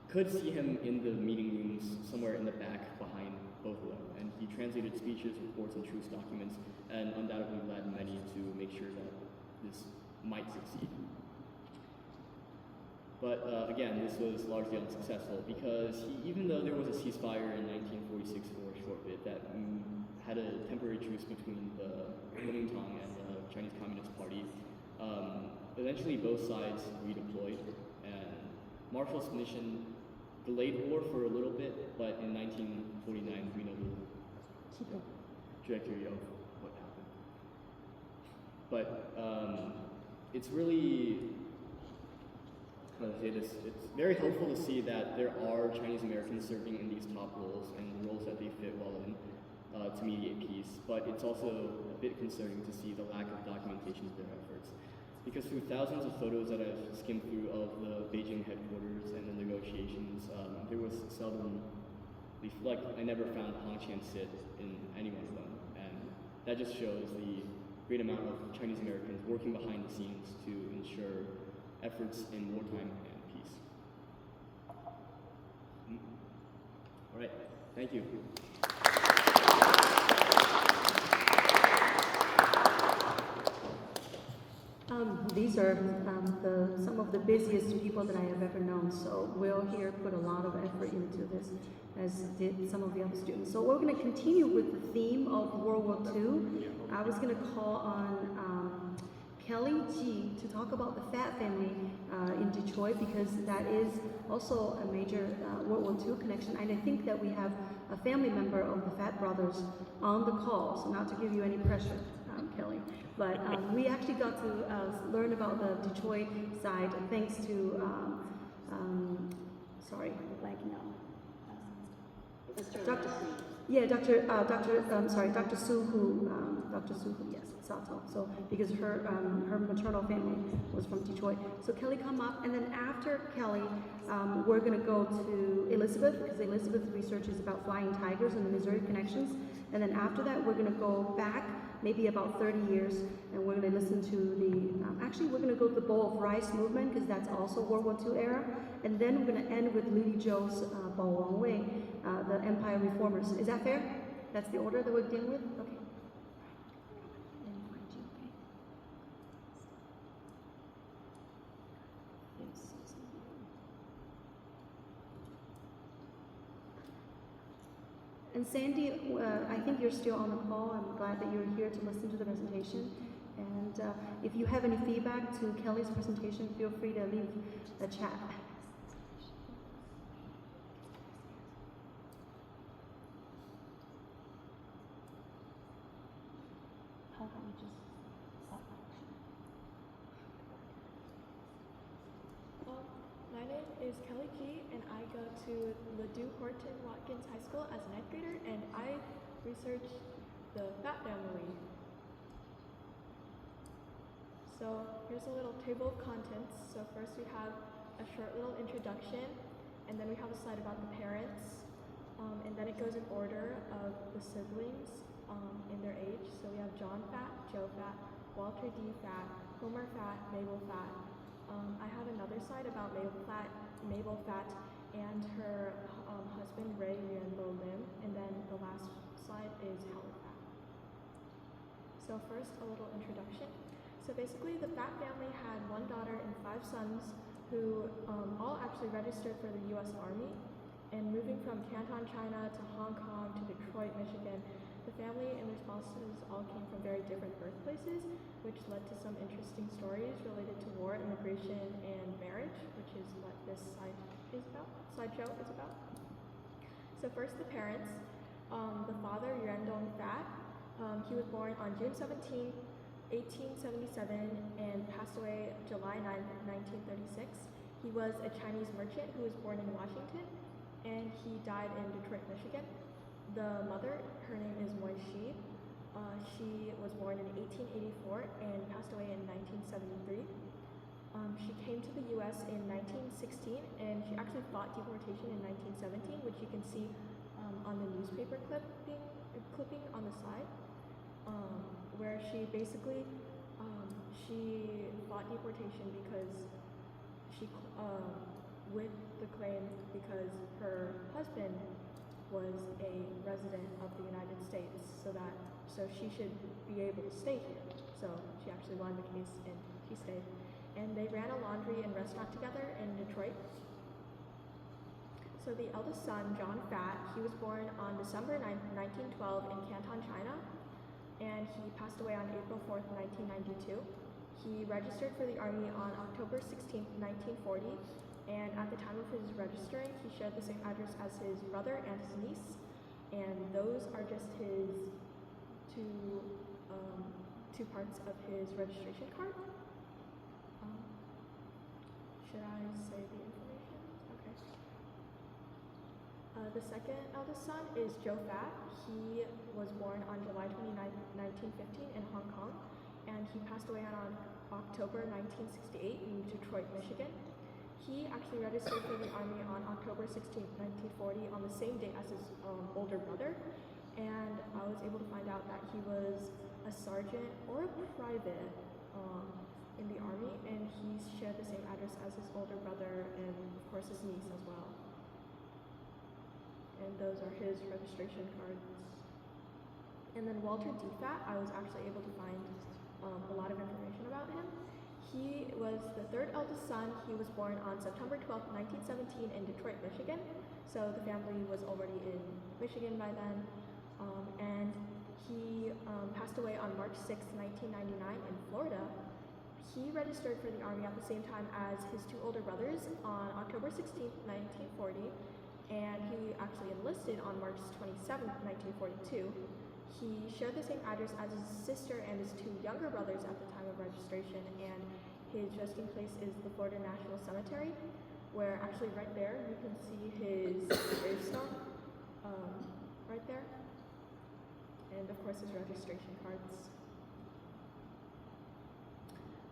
could see him in the meeting rooms somewhere in the back behind both of them, and he translated speeches, reports, and truce documents, and undoubtedly led many to make sure that this might succeed. But again, this was largely unsuccessful because even though there was a ceasefire in 1946 for a short bit that had a temporary truce between the Kuomintang and the Chinese Communist Party, eventually both sides redeployed, and Marshall's mission delayed war for a little bit, but in 1949 we know the trajectory of what happened. But it's really, how to say this, it's very helpful to see that there are Chinese Americans serving in these top roles and the roles that they fit well in to mediate peace, but it's also a bit concerning to see the lack of documentation of their efforts. Because through thousands of photos that I've skimmed through of the Beijing headquarters and the negotiations, there was seldom, like I never found Hong Chan-Sit in any one of them, and that just shows the great amount of Chinese Americans working behind the scenes to ensure efforts in wartime and peace. All right, thank you. These are some of the busiest people that I have ever known, so Will here put a lot of effort into this, as did some of the other students. So we're going to continue with the theme of World War II. I was going to call on Kelly G to talk about the Fat family in Detroit, because that is also a major World War II connection, and I think that we have a family member of the Fat brothers on the call, so not to give you any pressure, Kelly. But we actually got to learn about the Detroit side thanks to, sorry, I'm blanking out. Dr. Su Hu, yes, Sato. So because her maternal family was from Detroit. So Kelly come up, and then after Kelly, we're going to go to Elizabeth, because Elizabeth's research is about flying tigers and the Missouri connections. And then after that, we're going to go back maybe about 30 years, and we're going to listen to the, actually we're going to go to the Bowl of Rice movement, because that's also World War II era, and then we're going to end with Lily Zhou's Bao Wang Wei, the Empire Reformers. Is that fair? That's the order that we're dealing with? Okay. And Sandy, I think you're still on the call. I'm glad that you're here to listen to the presentation. And if you have any feedback to Kelly's presentation, feel free to leave the chat. is Kelly G, and I go to Ladue Horton Watkins High School as a 9th grader, and I research the Fat family. So here's a little table of contents. So first we have a short little introduction, and then we have a slide about the parents, and then it goes in order of the siblings in their age. So we have John Fat, Joe Fat, Walter D. Fat, Homer Fat, Mabel Fat. I have another slide about Mabel Fat and her husband Ray Yuanlo Lim, and then the last slide is Howard Fat. So first, a little introduction. So basically, the Fat family had one daughter and 5 sons who all actually registered for the U.S. Army. And moving from Canton, China to Hong Kong to Detroit, Michigan, the family and their spouses all came from very different birthplaces, which led to some interesting stories related to war, immigration, and marriage, which is what this slideshow is about. So first, the parents. The father, Yuandong Fat, he was born on June 17, 1877, and passed away July 9, 1936. He was a Chinese merchant who was born in Washington, and he died in Detroit, Michigan. The mother, her name is Moi Shi. She was born in 1884 and passed away in 1973. She came to the U.S. in 1916, and she actually fought deportation in 1917, which you can see on the newspaper clipping on the side, where she basically she fought deportation because she with the claim because her husband was a resident of the United States, so she should be able to stay here. So she actually won the case and she stayed. And they ran a laundry and restaurant together in Detroit. So the eldest son, John Fat, he was born on December 9, 1912 in Canton, China, and he passed away on April 4th, 1992. He registered for the Army on October 16, 1940, and at the time of his registering, he shared the same address as his brother and his niece, and those are just his two parts of his registration card. Should I say the information? Okay. The second eldest son is Joe Fat. He was born on July 29, 1915 in Hong Kong, and he passed away on October 1968 in Detroit, Michigan. He actually registered for the Army on October 16, 1940 on the same day as his older brother, and I was able to find out that he was a sergeant or a private in the Army, and he shared the same address as his older brother and of course his niece as well. And those are his registration cards. And then Walter D. Fat, I was actually able to find a lot of information about him. He was the 3rd eldest son. He was born on September 12, 1917 in Detroit, Michigan. So the family was already in Michigan by then. And he passed away on March 6, 1999 in Florida. He registered for the Army at the same time as his 2 older brothers on October 16, 1940, and he actually enlisted on March 27, 1942. He shared the same address as his sister and his 2 younger brothers at the time of registration, and his resting place is the Florida National Cemetery, where actually right there you can see his gravestone, right there, and of course his registration cards.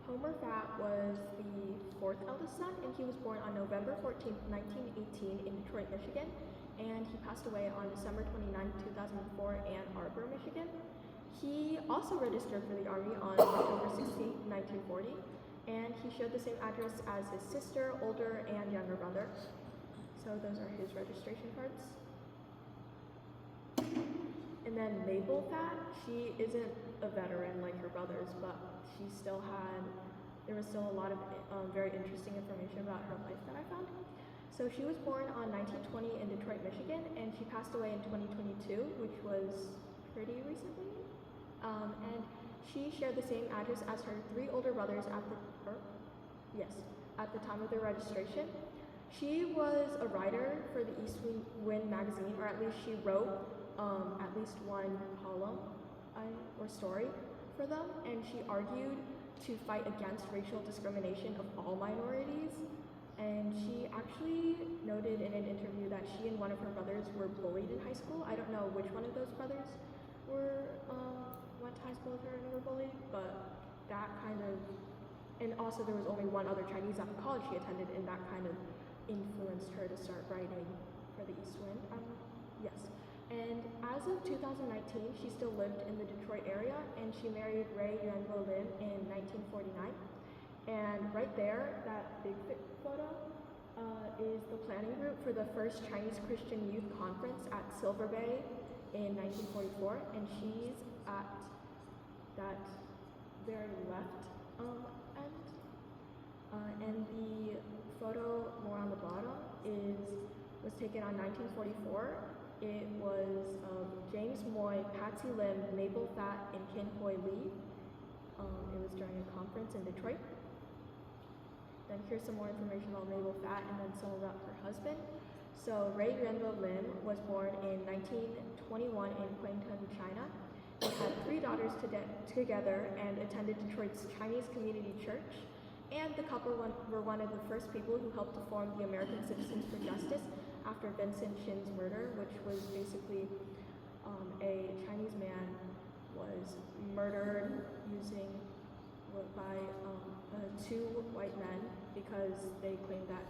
Homer Fat was the 4th eldest son, and he was born on November 14, 1918 in Detroit, Michigan, and he passed away on December 29, 2004 in Ann Arbor, Michigan. He also registered for the Army on October 16, 1940, and he shared the same address as his sister, older and younger brother. So those are his registration cards. And then Mabel Fat, she isn't a veteran like her brothers, but there was still a lot of very interesting information about her life that I found. So she was born on 1920 in Detroit, Michigan, and she passed away in 2022, which was pretty recently. And she shared the same address as her 3 older brothers at the time of their registration. She was a writer for the East Wind magazine, or at least she wrote at least one column or story for them, and she argued to fight against racial discrimination of all minorities. And she actually noted in an interview that she and one of her brothers were bullied in high school. I don't know which one of those brothers went to high school with her and were bullied, but that kind of, and also there was only one other Chinese at the college she attended, and that kind of influenced her to start writing for the East Wind. Yes. And as of 2019, she still lived in the Detroit area, and she married Ray Yuanbo Lim in 1949. And right there, that big photo is the planning group for the first Chinese Christian Youth Conference at Silver Bay in 1944, and she's at that very left end. And the photo more on the bottom was taken on 1944. It was James Moy, Patsy Lim, Mabel Phat, and Kin Hoi Lee. It was during a conference in Detroit. Then here's some more information about Mabel Phat and then some about her husband. So Ray Yuanbo Lim was born in 1921 in Quangtung, China. They had 3 daughters together and attended Detroit's Chinese Community Church. And the couple were one of the first people who helped to form the American Citizens for Justice after Vincent Chin's murder, which was basically a Chinese man was murdered by 2 white men because they claimed that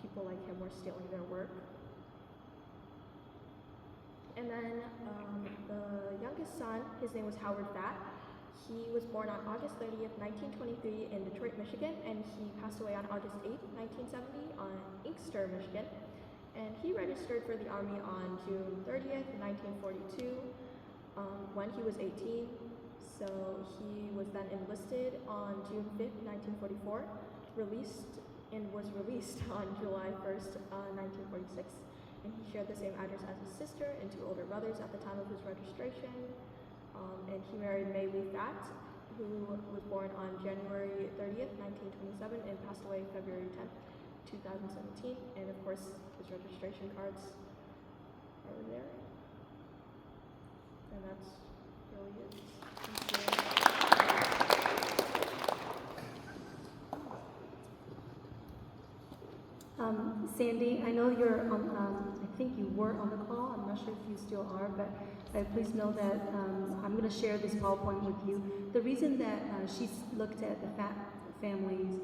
people like him were stealing their work. And then the youngest son, his name was Howard Phat. He was born on August 30th, 1923 in Detroit, Michigan, and he passed away on August 8th, 1970 on Inkster, Michigan. And he registered for the Army on June 30th, 1942, when he was 18. So he was then enlisted on June 5th, 1944, was released on July 1st, 1946. And he shared the same address as his sister and 2 older brothers at the time of his registration. And he married Mei Lee Phat, who was born on January 30th, 1927, and passed away February 10th, 2017. And of course, his registration cards are there. And that's really it. Thank you. Sandy, I know you're on, I think you were on the call. I'm not sure if you still are, but please know that I'm going to share this PowerPoint with you. The reason that she's looked at the Phat families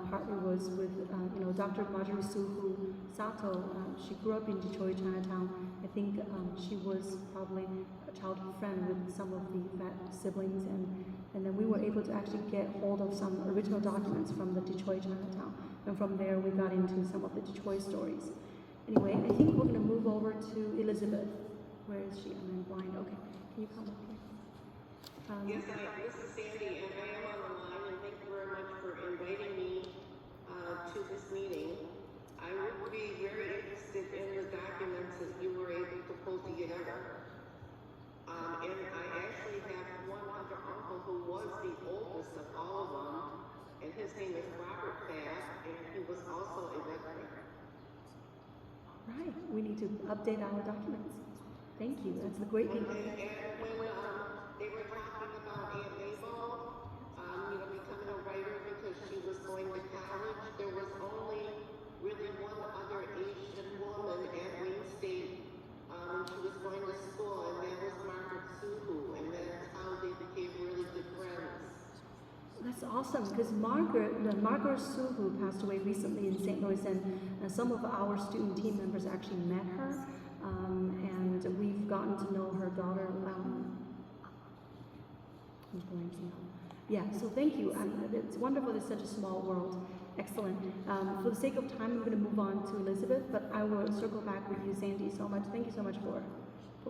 partly was with, Dr. Marjorie Suhu Sato. She grew up in Detroit, Chinatown. I think she was probably a childhood friend with some of the Phat siblings, and then we were able to actually get hold of some original documents from the Detroit, Chinatown. And from there, we got into some of the Detroit stories. Anyway, I think we're going to move over to Elizabeth. Where is she? I'm blind. Okay, can you come up here? Yes, this is Sandy, and I am on the line, and thank you very much for inviting me to this meeting. I would be very interested in the documents that you were able to pull together. And I actually have one other uncle who was the oldest of all of them, and his name is Robert Phat, and he was also a veteran. All right, we need to update our documents. Thank you. That's the great thing. And when they were talking about Aunt Mabel, becoming a writer because she was going to college, there was only really one other Asian woman at Wayne State when she was going to school, and that was Margaret Suhu, and that's how they became really good friends. That's awesome, because Margaret Suhu passed away recently in St. Louis, and some of our student team members actually met her, and we've gotten to know her daughter. I'm blanking out. Yeah, so thank you. It's wonderful. It's such a small world. Excellent. For the sake of time, I'm going to move on to Elizabeth, but I will circle back with you, Sandy, so much. Thank you so much for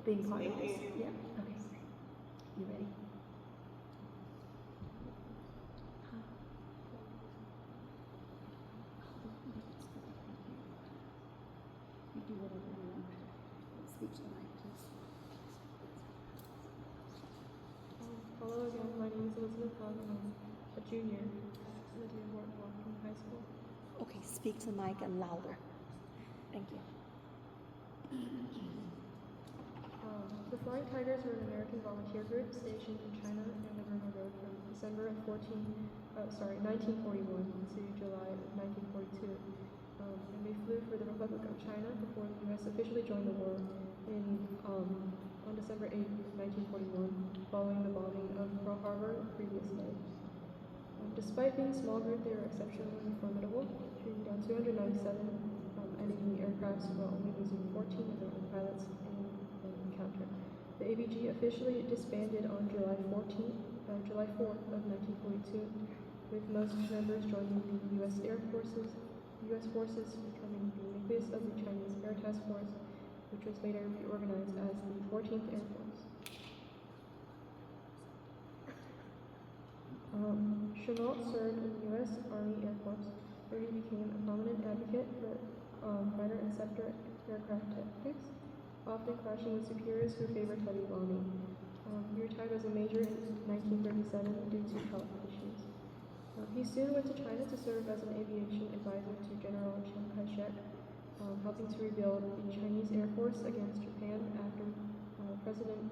being part of this. Yeah, okay. You ready? You do whatever you want. Speak to the mic, please. Hello again, my name is Elizabeth Hung, and I'm a junior at Lydia Wharton High School. Okay, speak to the mic and louder. Thank you. The Flying Tigers were an American volunteer group stationed in China and the Burma Road from 1941 to July of 1942. And they flew for the Republic of China before the U.S. officially joined the war on December 8, 1941, following the bombing of Pearl Harbor the previous day. Despite being a small group, they were exceptionally formidable, shooting down 297 enemy aircrafts while only losing 14 of their own pilots in an encounter. The ABG officially disbanded on July 4th of 1942, with most members joining the U.S. forces becoming the nucleus of the Chinese Air Task Force, which was later reorganized as the 14th Air Force. Chenault served in the U.S. Army Air Force, where he became a prominent advocate for fighter and scepter aircraft tactics, often clashing with superiors who favored heavy bombing. He retired as a major in 1937 due to health issues. He soon went to China to serve as an aviation advisor to General Chiang Kai-shek, helping to rebuild the Chinese Air Force against Japan after President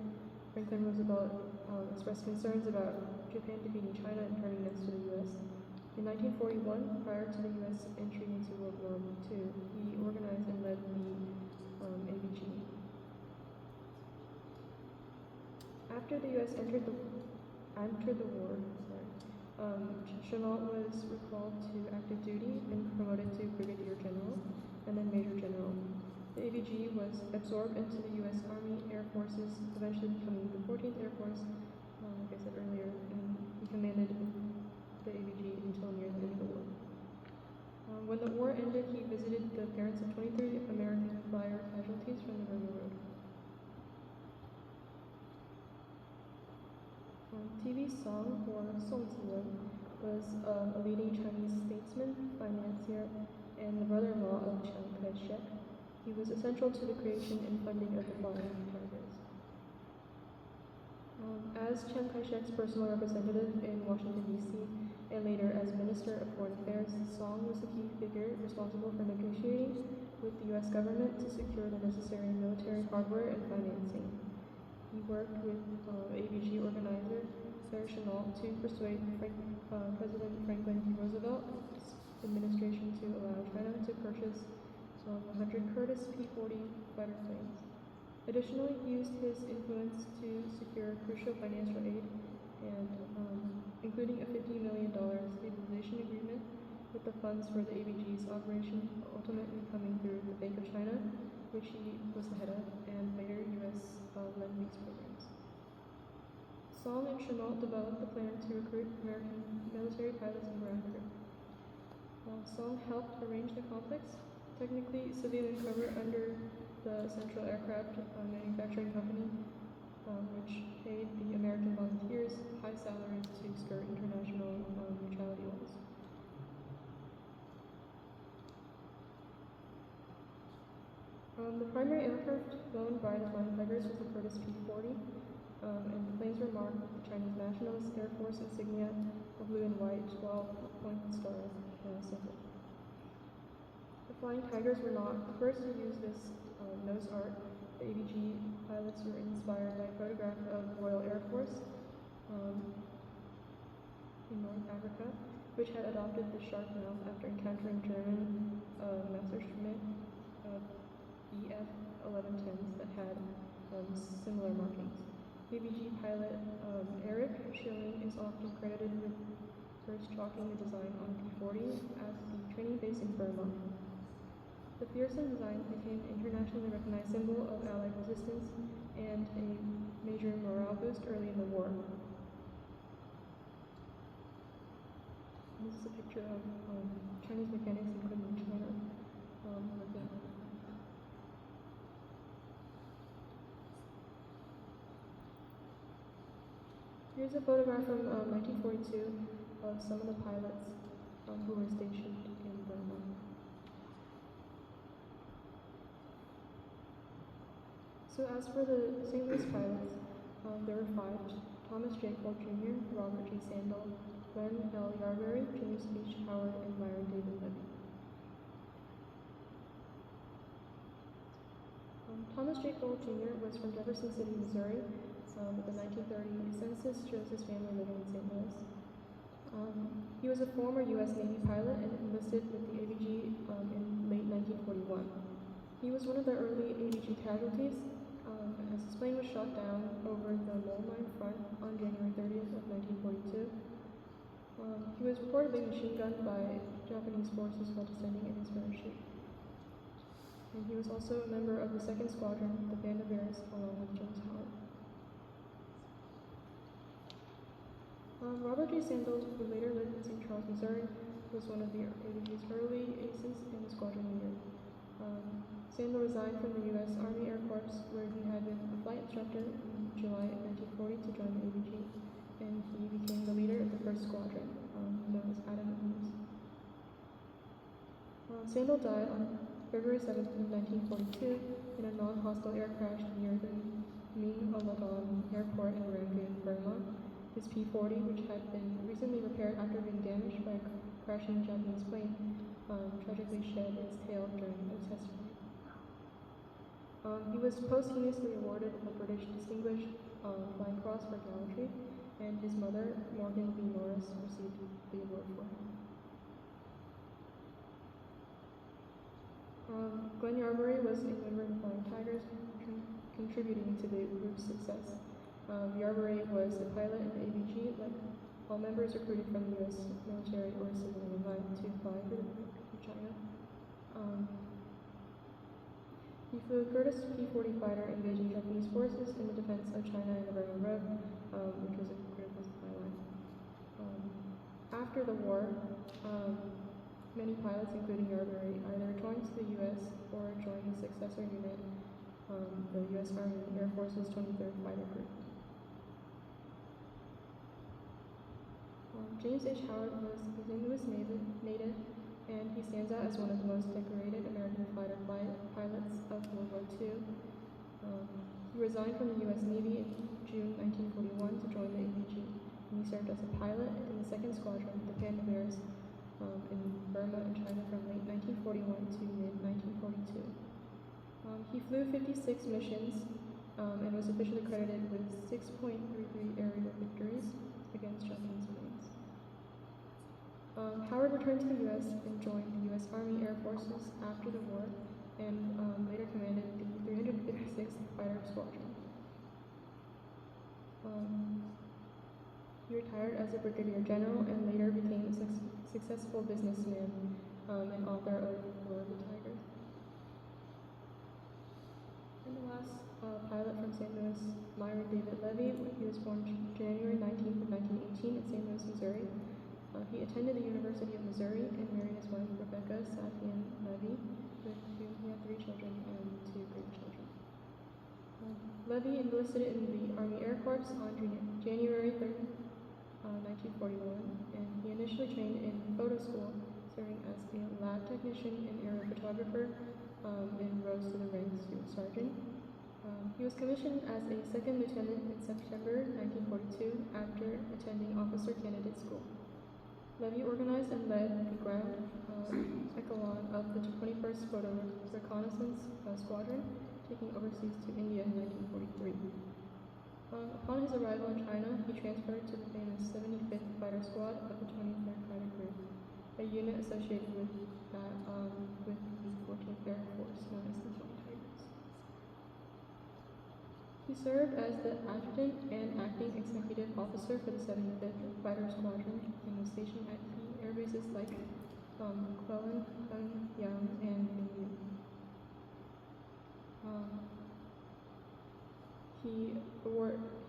Franklin Roosevelt expressed concerns about Japan defeating China and turning next to the U.S. In 1941, prior to the U.S. entry into World War II, he organized and led the ABG. After the U.S. entered the war, Chenault was recalled to active duty and promoted to brigadier general and then major general. The ABG was absorbed into the U.S. Army Air Forces, eventually becoming the 14th Air Force, like I said earlier, and he commanded the ABG until near the end of the war. When the war ended, he visited the parents of 23 American flyer casualties from the Burma Road. TV Song, or Song Ziwen, was a leading Chinese statesman, financier, and the brother-in-law of Chiang Kai-shek. He was essential to the creation and funding of the flying tigers. As Chiang Kai-shek's personal representative in Washington, D.C., and later as Minister of Foreign Affairs, Song was the key figure responsible for negotiating with the U.S. government to secure the necessary military hardware and financing. He worked with ABG organizer Claire Chenault to persuade President Franklin D. Roosevelt's administration to allow China to purchase 100 Curtiss P-40 fighter planes. Additionally, he used his influence to secure crucial financial aid, and including a $50 million stabilization agreement with the funds for the ABG's operation, ultimately coming through the Bank of China, which he was the head of, and later U.S. Lend-Lease programs. Song and Chenault developed the plan to recruit American military pilots in America. Song helped arrange the complex, technically civilian cover under the Central Aircraft Manufacturing Company, which paid the American volunteers high salaries to skirt international neutrality laws. The primary aircraft flown by the Flying Tigers was the Curtiss P-40, and the planes were marked with the Chinese Nationalist Air Force insignia, a blue and white 12-point star symbol. The Flying Tigers were not the first to use this nose art. The ABG pilots were inspired by a photograph of the Royal Air Force in North Africa, which had adopted the sharp mouth after encountering German Messerschmitt BF-1110s that had similar markings. ABG pilot Eric Schilling is often credited with first chalking the design on P-40 as the training base in Burma. The fearsome design became an internationally recognized symbol of Allied resistance and a major morale boost early in the war. This is a picture of Chinese mechanics, including China, working on. Here's a photograph from 1942 of some of the pilots who were stationed in Burma. So as for the St. Louis pilots, there were 5: Thomas J. Cole Jr., Robert J. Sandel, Glenn L. Yarberry, James H. Howard, and Myron David Levy. Thomas J. Cole Jr. was from Jefferson City, Missouri. but the 1930 census shows his family living in St. Louis. He was a former U.S. Navy pilot and enlisted with the ABG in late 1941. He was one of the early ABG casualties as his plane was shot down over the mole mine front on January 30th of 1942. He was reportedly machine gunned by Japanese forces while descending in his parachute. And he was also a member of the 2nd Squadron, the Band of Bears, along with James Howard. Robert J. Sandals, who later lived in St. Charles, Missouri, was one of the ABG's early aces and a squadron leader. Sandal resigned from the U.S. Army Air Corps, where he had been a flight instructor in July 1940 to join the ABG, and he became the leader of the 1st Squadron, known as Adam Eames. Sandal died on February 7th of 1942 in a non-hostile air crash near the Ming Aladan Airport in Rangoon, Burma. His P-40, which had been recently repaired after being damaged by a crashing Japanese plane, tragically shed its tail during a test flight. He was posthumously awarded the British Distinguished Flying Cross for gallantry, and his mother, Morgan B. Norris, received the award for him. Glenn Yarbury was a member of the Flying Tigers, contributing to the group's success. Yarbury was a pilot in the ABG, like all members recruited from the U.S. military or civilian line to fly for the Republic of China. He flew a Curtiss P-40 fighter engaging Japanese forces in the defense of China and the Burma Road, which was a critical supply line. After the war, many pilots, including Yarbury, either joined the U.S. or joined the successor unit, the U.S. Army Air Force's 23rd Fighter Group. James H. Howard was a St. Louis native, and he stands out as one of the most decorated American fighter pilots of World War II. He resigned from the U.S. Navy in June 1941 to join the ABG, and he served as a pilot in the 2nd Squadron, the Band of Bears, in Burma and China from late 1941 to mid-1942. He flew 56 missions and was officially credited with 6.33 aerial victories against Japanese planes. Howard returned to the U.S. and joined the U.S. Army Air Forces after the war, and later commanded the 356th Fighter Squadron. He retired as a brigadier general and later became a successful businessman and author of War of the Tigers. And the last pilot from St. Louis, Myron David Levy. He was born January 19th of 1918 in St. Louis, Missouri. He attended the University of Missouri and married his wife, Rebecca Safian Levy, with whom he had 3 children and 2 grandchildren. Levy enlisted in the Army Air Corps on January 3rd, 1941, and he initially trained in photo school, serving as a lab technician and aerial photographer, and rose to the ranks to sergeant. He was commissioned as a 2nd lieutenant in September 1942 after attending officer candidate school. Levy organized and led the ground echelon of the 21st Photo Reconnaissance Squadron, taking overseas to India in 1943. Upon his arrival in China, he transferred to the famous 75th Fighter Squad of the 23rd Fighter Group, a unit associated with the 14th Air Force, known as the Flying Tigers. He served as the adjutant and acting executive officer for the 75th Fighter Squadron and was stationed at key air bases like Quelon, Pyongyang, and Ningyu.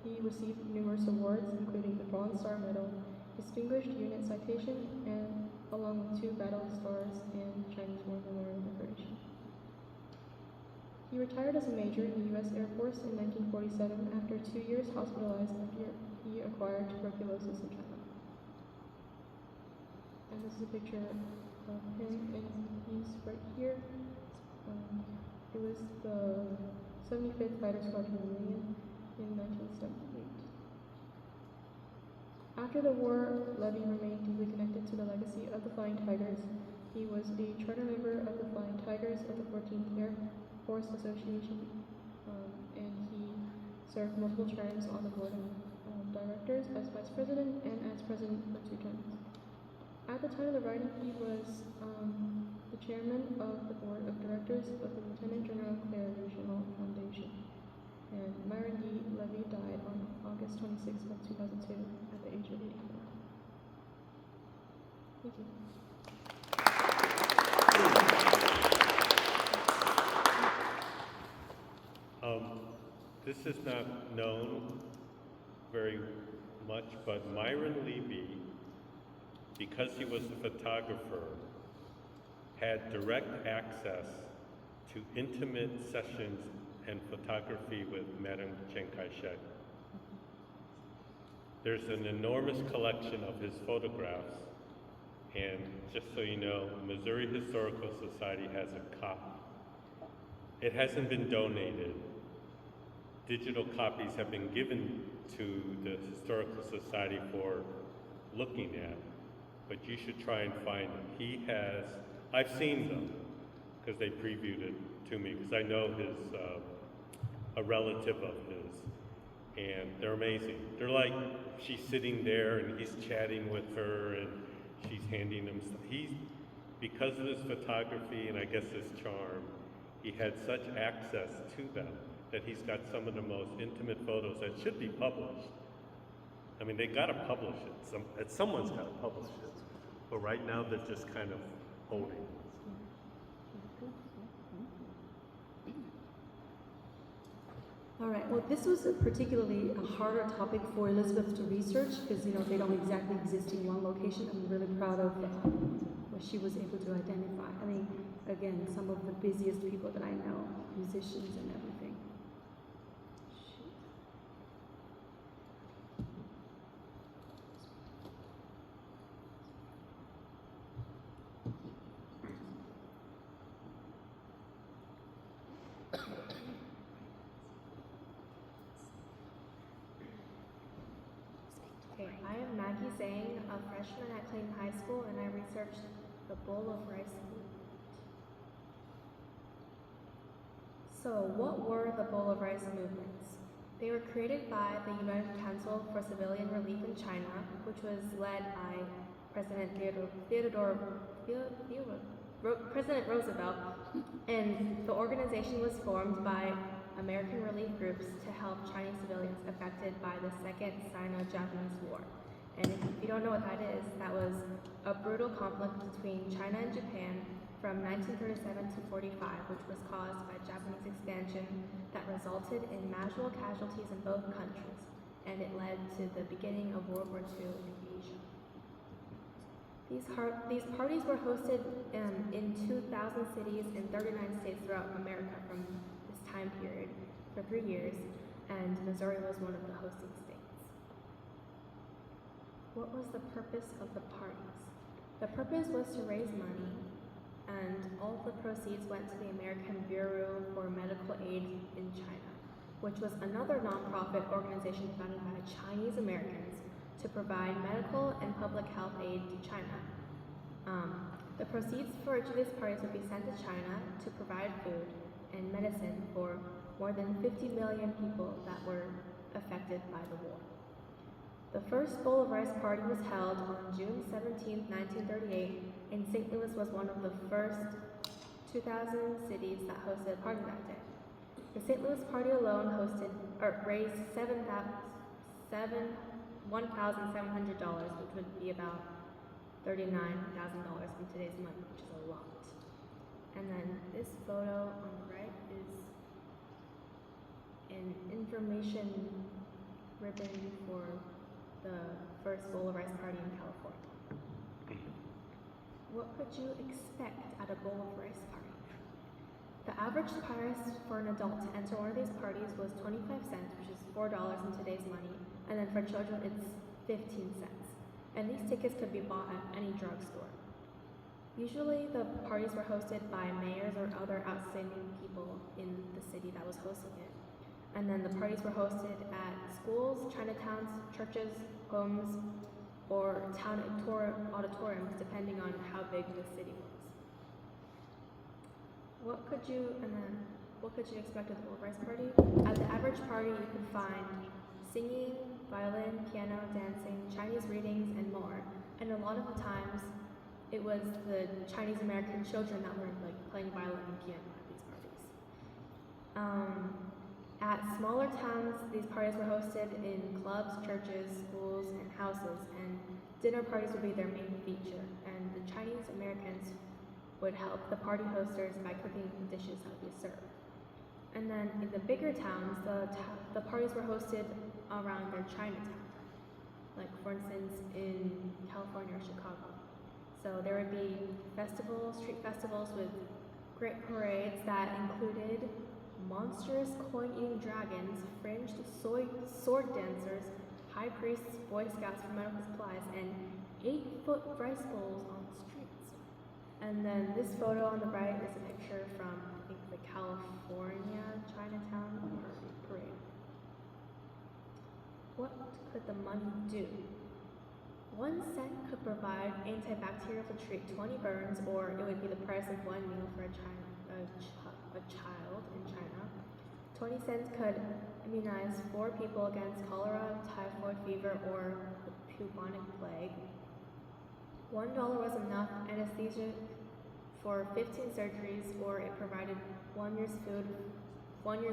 He received numerous awards, including the Bronze Star Medal, Distinguished Unit Citation, and along with 2 Battle Stars and Chinese War Memorial Decoration. He retired as a major in the U.S. Air Force in 1947 after 2 years hospitalized after he acquired tuberculosis in China. And this is a picture of him, and he's right here. It was the 75th Fighter Squadron reunion in 1978. After the war, Levy remained deeply connected to the legacy of the Flying Tigers. He was a charter member of the Flying Tigers of the 14th Air Force Association, and he served multiple terms on the board of directors as vice president and as president for 2 terms. At the time of the writing, he was the chairman of the board of directors of the Lieutenant General Clare Regional Foundation. And Myron D. Levy died on August 26th of 2002 at the age of 84. Thank you. This is not known very much, but Myron Levy, because he was a photographer, had direct access to intimate sessions and photography with Madame Chiang Kai-shek. There's an enormous collection of his photographs, and just so you know, Missouri Historical Society has a copy. It hasn't been donated. Digital copies have been given to the Historical Society for looking at, but you should try and find them. He has, I've seen them, because they previewed it to me, because I know his, a relative of his, and they're amazing. They're like, she's sitting there and he's chatting with her and she's handing him stuff. Because of his photography and I guess his charm, he had such access to them that he's got some of the most intimate photos that should be published. I mean, they gotta publish it. Someone's gotta publish it. But right now, they're just kind of holding. All right, well, this was a particularly harder topic for Elizabeth to research because, you know, they don't exactly exist in one location. I'm really proud of what she was able to identify. I mean, again, some of the busiest people that I know, musicians and everything. Okay, I am Maggie Zhang, a freshman at Clayton High School, and I researched the bowl of rice movement. So, what were the bowl of rice movements? They were created by the United Council for Civilian Relief in China, which was led by President President Roosevelt, and the organization was formed by American relief groups to help Chinese civilians affected by the Second Sino-Japanese War. And if you don't know what that is, that was a brutal conflict between China and Japan from 1937 to 45, which was caused by Japanese expansion that resulted in massive casualties in both countries, and it led to the beginning of World War II in Asia. These parties were hosted in 2,000 cities in 39 states throughout America from this time period for 3 years, and Missouri was one of the hosting states. What was the purpose of the parties? The purpose was to raise money, and all of the proceeds went to the American Bureau for Medical Aid in China, which was another nonprofit organization founded by Chinese Americans to provide medical and public health aid to China. The proceeds for each of these parties would be sent to China to provide food and medicine for more than 50 million people that were affected by the war. The first Bowl of Rice party was held on June 17, 1938, and St. Louis was one of the first 2,000 cities that hosted a party that day. The St. Louis party alone raised $1,700, which would be about $39,000 in today's money, which is a lot. And then this photo on the right is an information ribbon for the first Bowl of Rice party in California. What could you expect at a Bowl of Rice party? The average price for an adult to enter one of these parties was 25 cents, which is $4 in today's money, and then for children it's 15 cents. And these tickets could be bought at any drugstore. Usually the parties were hosted by mayors or other outstanding people in the city that was hosting it. And then the parties were hosted at schools, Chinatowns, churches, homes, or town auditoriums, depending on how big the city was. What could you, and then what could you expect at the Bowl of Rice party? At the average party, you could find singing, violin, piano, dancing, Chinese readings, and more. And a lot of the times, it was the Chinese American children that were like playing violin and piano at these parties. At smaller towns, these parties were hosted in clubs, churches, schools, and houses, and dinner parties would be their main feature. And the Chinese Americans would help the party hosters by cooking the dishes that would be served. And then in the bigger towns, the parties were hosted around their Chinatown, like for instance in California or Chicago. So there would be festivals, street festivals with great parades that included monstrous coin-eating dragons, fringed sword dancers, high priests, Boy Scouts for medical supplies, and 8-foot rice bowls on the streets. And then this photo on the right is a picture from, I think, the California Chinatown parade. What could the money do? 1 cent could provide antibacterial to treat 20 burns, or it would be the price of one meal for a child in China. 20 cents could immunize 4 people against cholera, typhoid fever, or the bubonic plague. $1 was enough anesthesia for 15 surgeries, or it provided 1 year's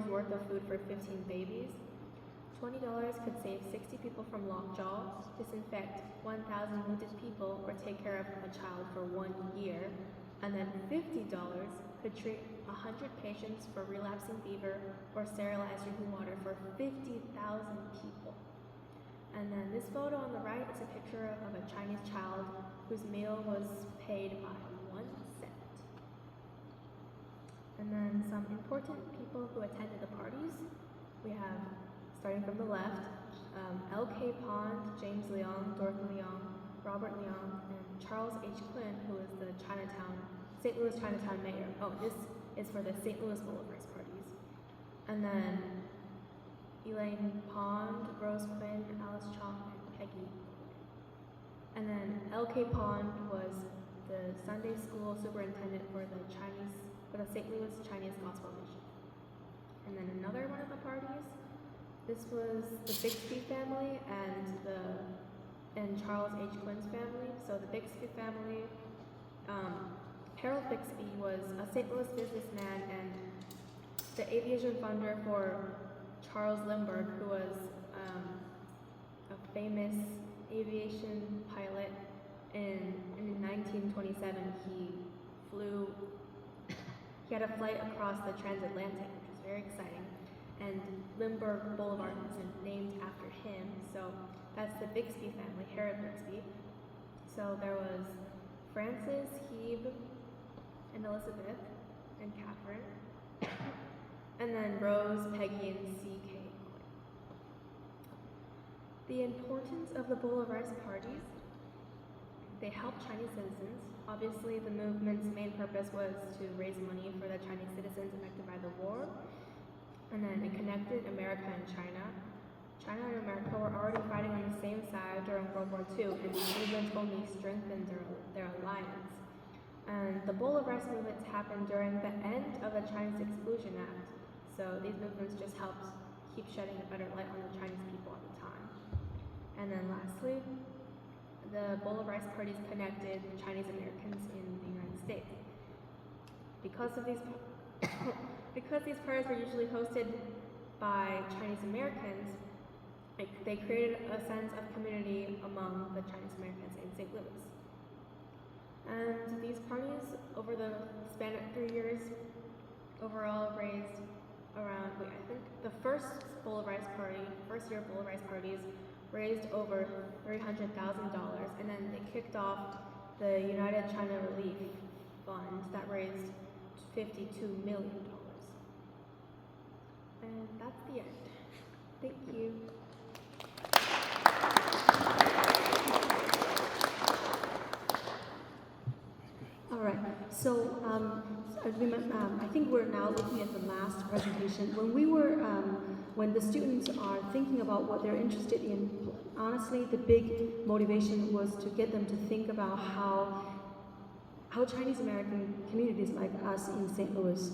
worth of food for 15 babies. $20 could save 60 people from lockjaw, disinfect 1,000 wounded people, or take care of a child for 1 year. And then $50 could treat 100 patients for relapsing fever, or sterilize drinking water for 50,000 people. And then this photo on the right is a picture of a Chinese child whose meal was paid by 1 cent. And then some important people who attended the parties. We have, starting from the left, L.K. Pond, James Leong, Dorothy Leong, Robert Leong, and Charles H. Quinn, who is the St. Louis Chinatown mayor. Oh, this is for the St. Louis Bowl of Rice parties. And then Elaine Pond, Rose Quinn, Alice Chong, and Peggy. And then L.K. Pond was the Sunday school superintendent for the St. Louis Chinese Gospel Mission. And then another one of the parties, this was the Bixby family and Charles H. Quinn's family. So the Bixby family, Harold Bixby was a St. Louis businessman and the aviation funder for Charles Lindbergh, who was a famous aviation pilot. And in 1927, he had a flight across the transatlantic, which was very exciting. And Lindbergh Boulevard is named after him. So that's the Bixby family, Harold Bixby. So there was Francis, Hebe, and Elizabeth, and Catherine, and then Rose, Peggy, and C.K. The importance of the Bowl of Rice parties. They helped Chinese citizens. Obviously, the movement's main purpose was to raise money for the Chinese citizens affected by the war. And then it connected America and China. China and America were already fighting on the same side during World War II, and these movements only strengthened their alliance. And the Bowl of Rice movements happened during the end of the Chinese Exclusion Act. So these movements just helped keep shedding a better light on the Chinese people at the time. And then lastly, the Bowl of Rice parties connected Chinese Americans in the United States. Because these parties were usually hosted by Chinese Americans, they created a sense of community among the Chinese Americans in St. Louis. And these parties, over the span of 3 years, overall raised around, I think the first year Bowl of Rice parties raised over $300,000, and then they kicked off the United China Relief Fund that raised $52 million. And that's the end. Thank you. All right. So I think we're now looking at the last presentation. When the students are thinking about what they're interested in, honestly, the big motivation was to get them to think about how Chinese American communities like us in St. Louis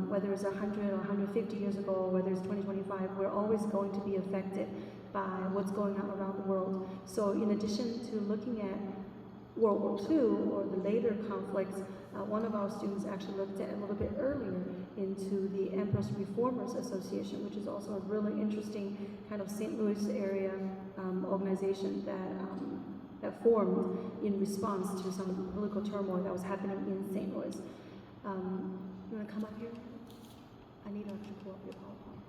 whether it's 100 or 150 years ago, or whether it's 2025, we're always going to be affected by what's going on around the world. So in addition to looking at World War II or the later conflicts, one of our students actually looked at a little bit earlier into the Empress Reformers Association, which is also a really interesting kind of St. Louis area organization that formed in response to some political turmoil that was happening in St. Louis. You want to come up here? I need to actually pull up your PowerPoint.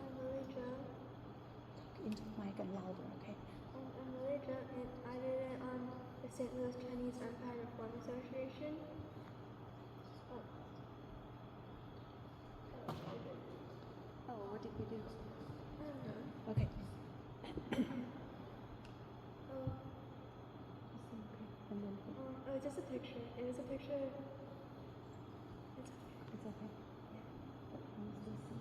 I'm Lily Jo. Into the mic and louder, okay? I'm Lily Jo, and I did it on the St. Louis Chinese Empire Reform Association. Oh, what did we do? I don't know. Okay. Oh, And then it's just a picture. It was a picture. It's it's okay. But can you still see?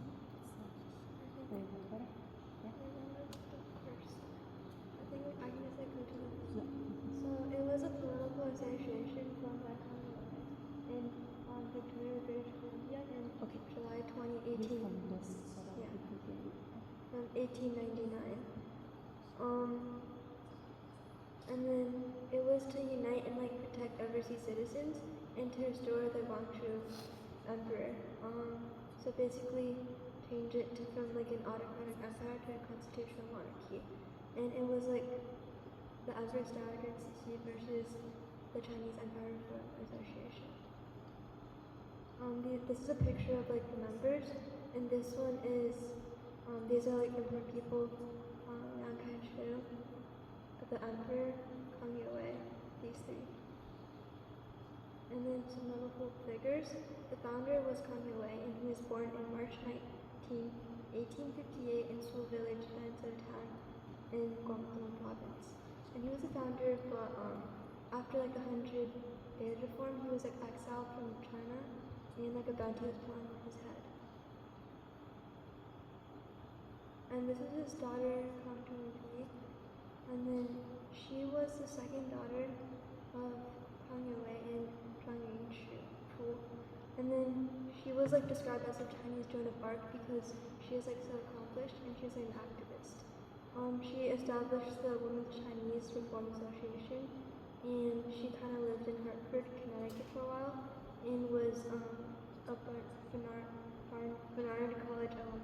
It's very much better. I remember the first. I think I can just like go to the. Yeah. So it was a political association formed by in Victoria, British Columbia in Okay. July 2018. From this so that Yeah. people can. From 1899. And then it was to unite and like protect overseas citizens and to restore the Guangzhou Emperor. So basically change it to from like an autocratic empire to a constitutional monarchy. And it was like the Empress Dowager Cixi versus the Chinese Empire Reform Association. This is a picture of like the members, and this one is these are like important people, Yang Kai-shou, the Emperor, Kang Youwei, these three. And then some notable figures. The founder was Kang Youwei, and he was born in March 1858 in Seoul Village, Hanzhou Town, in Guangdong Province. And he was the founder, but after like the 100 Days Reform, he was like exiled from China, and like a bounty was put on his head. And this is his daughter, Kang Tong-hui. And then she was the second daughter of Kang Youwei and Zhang Yunchu. And then she was like described as a Chinese Joan of Arc because she is like so accomplished and she's like an activist. She established the Women's Chinese Reform Association, and she kind of lived in Hartford, Connecticut for a while, and was a Bernard College alum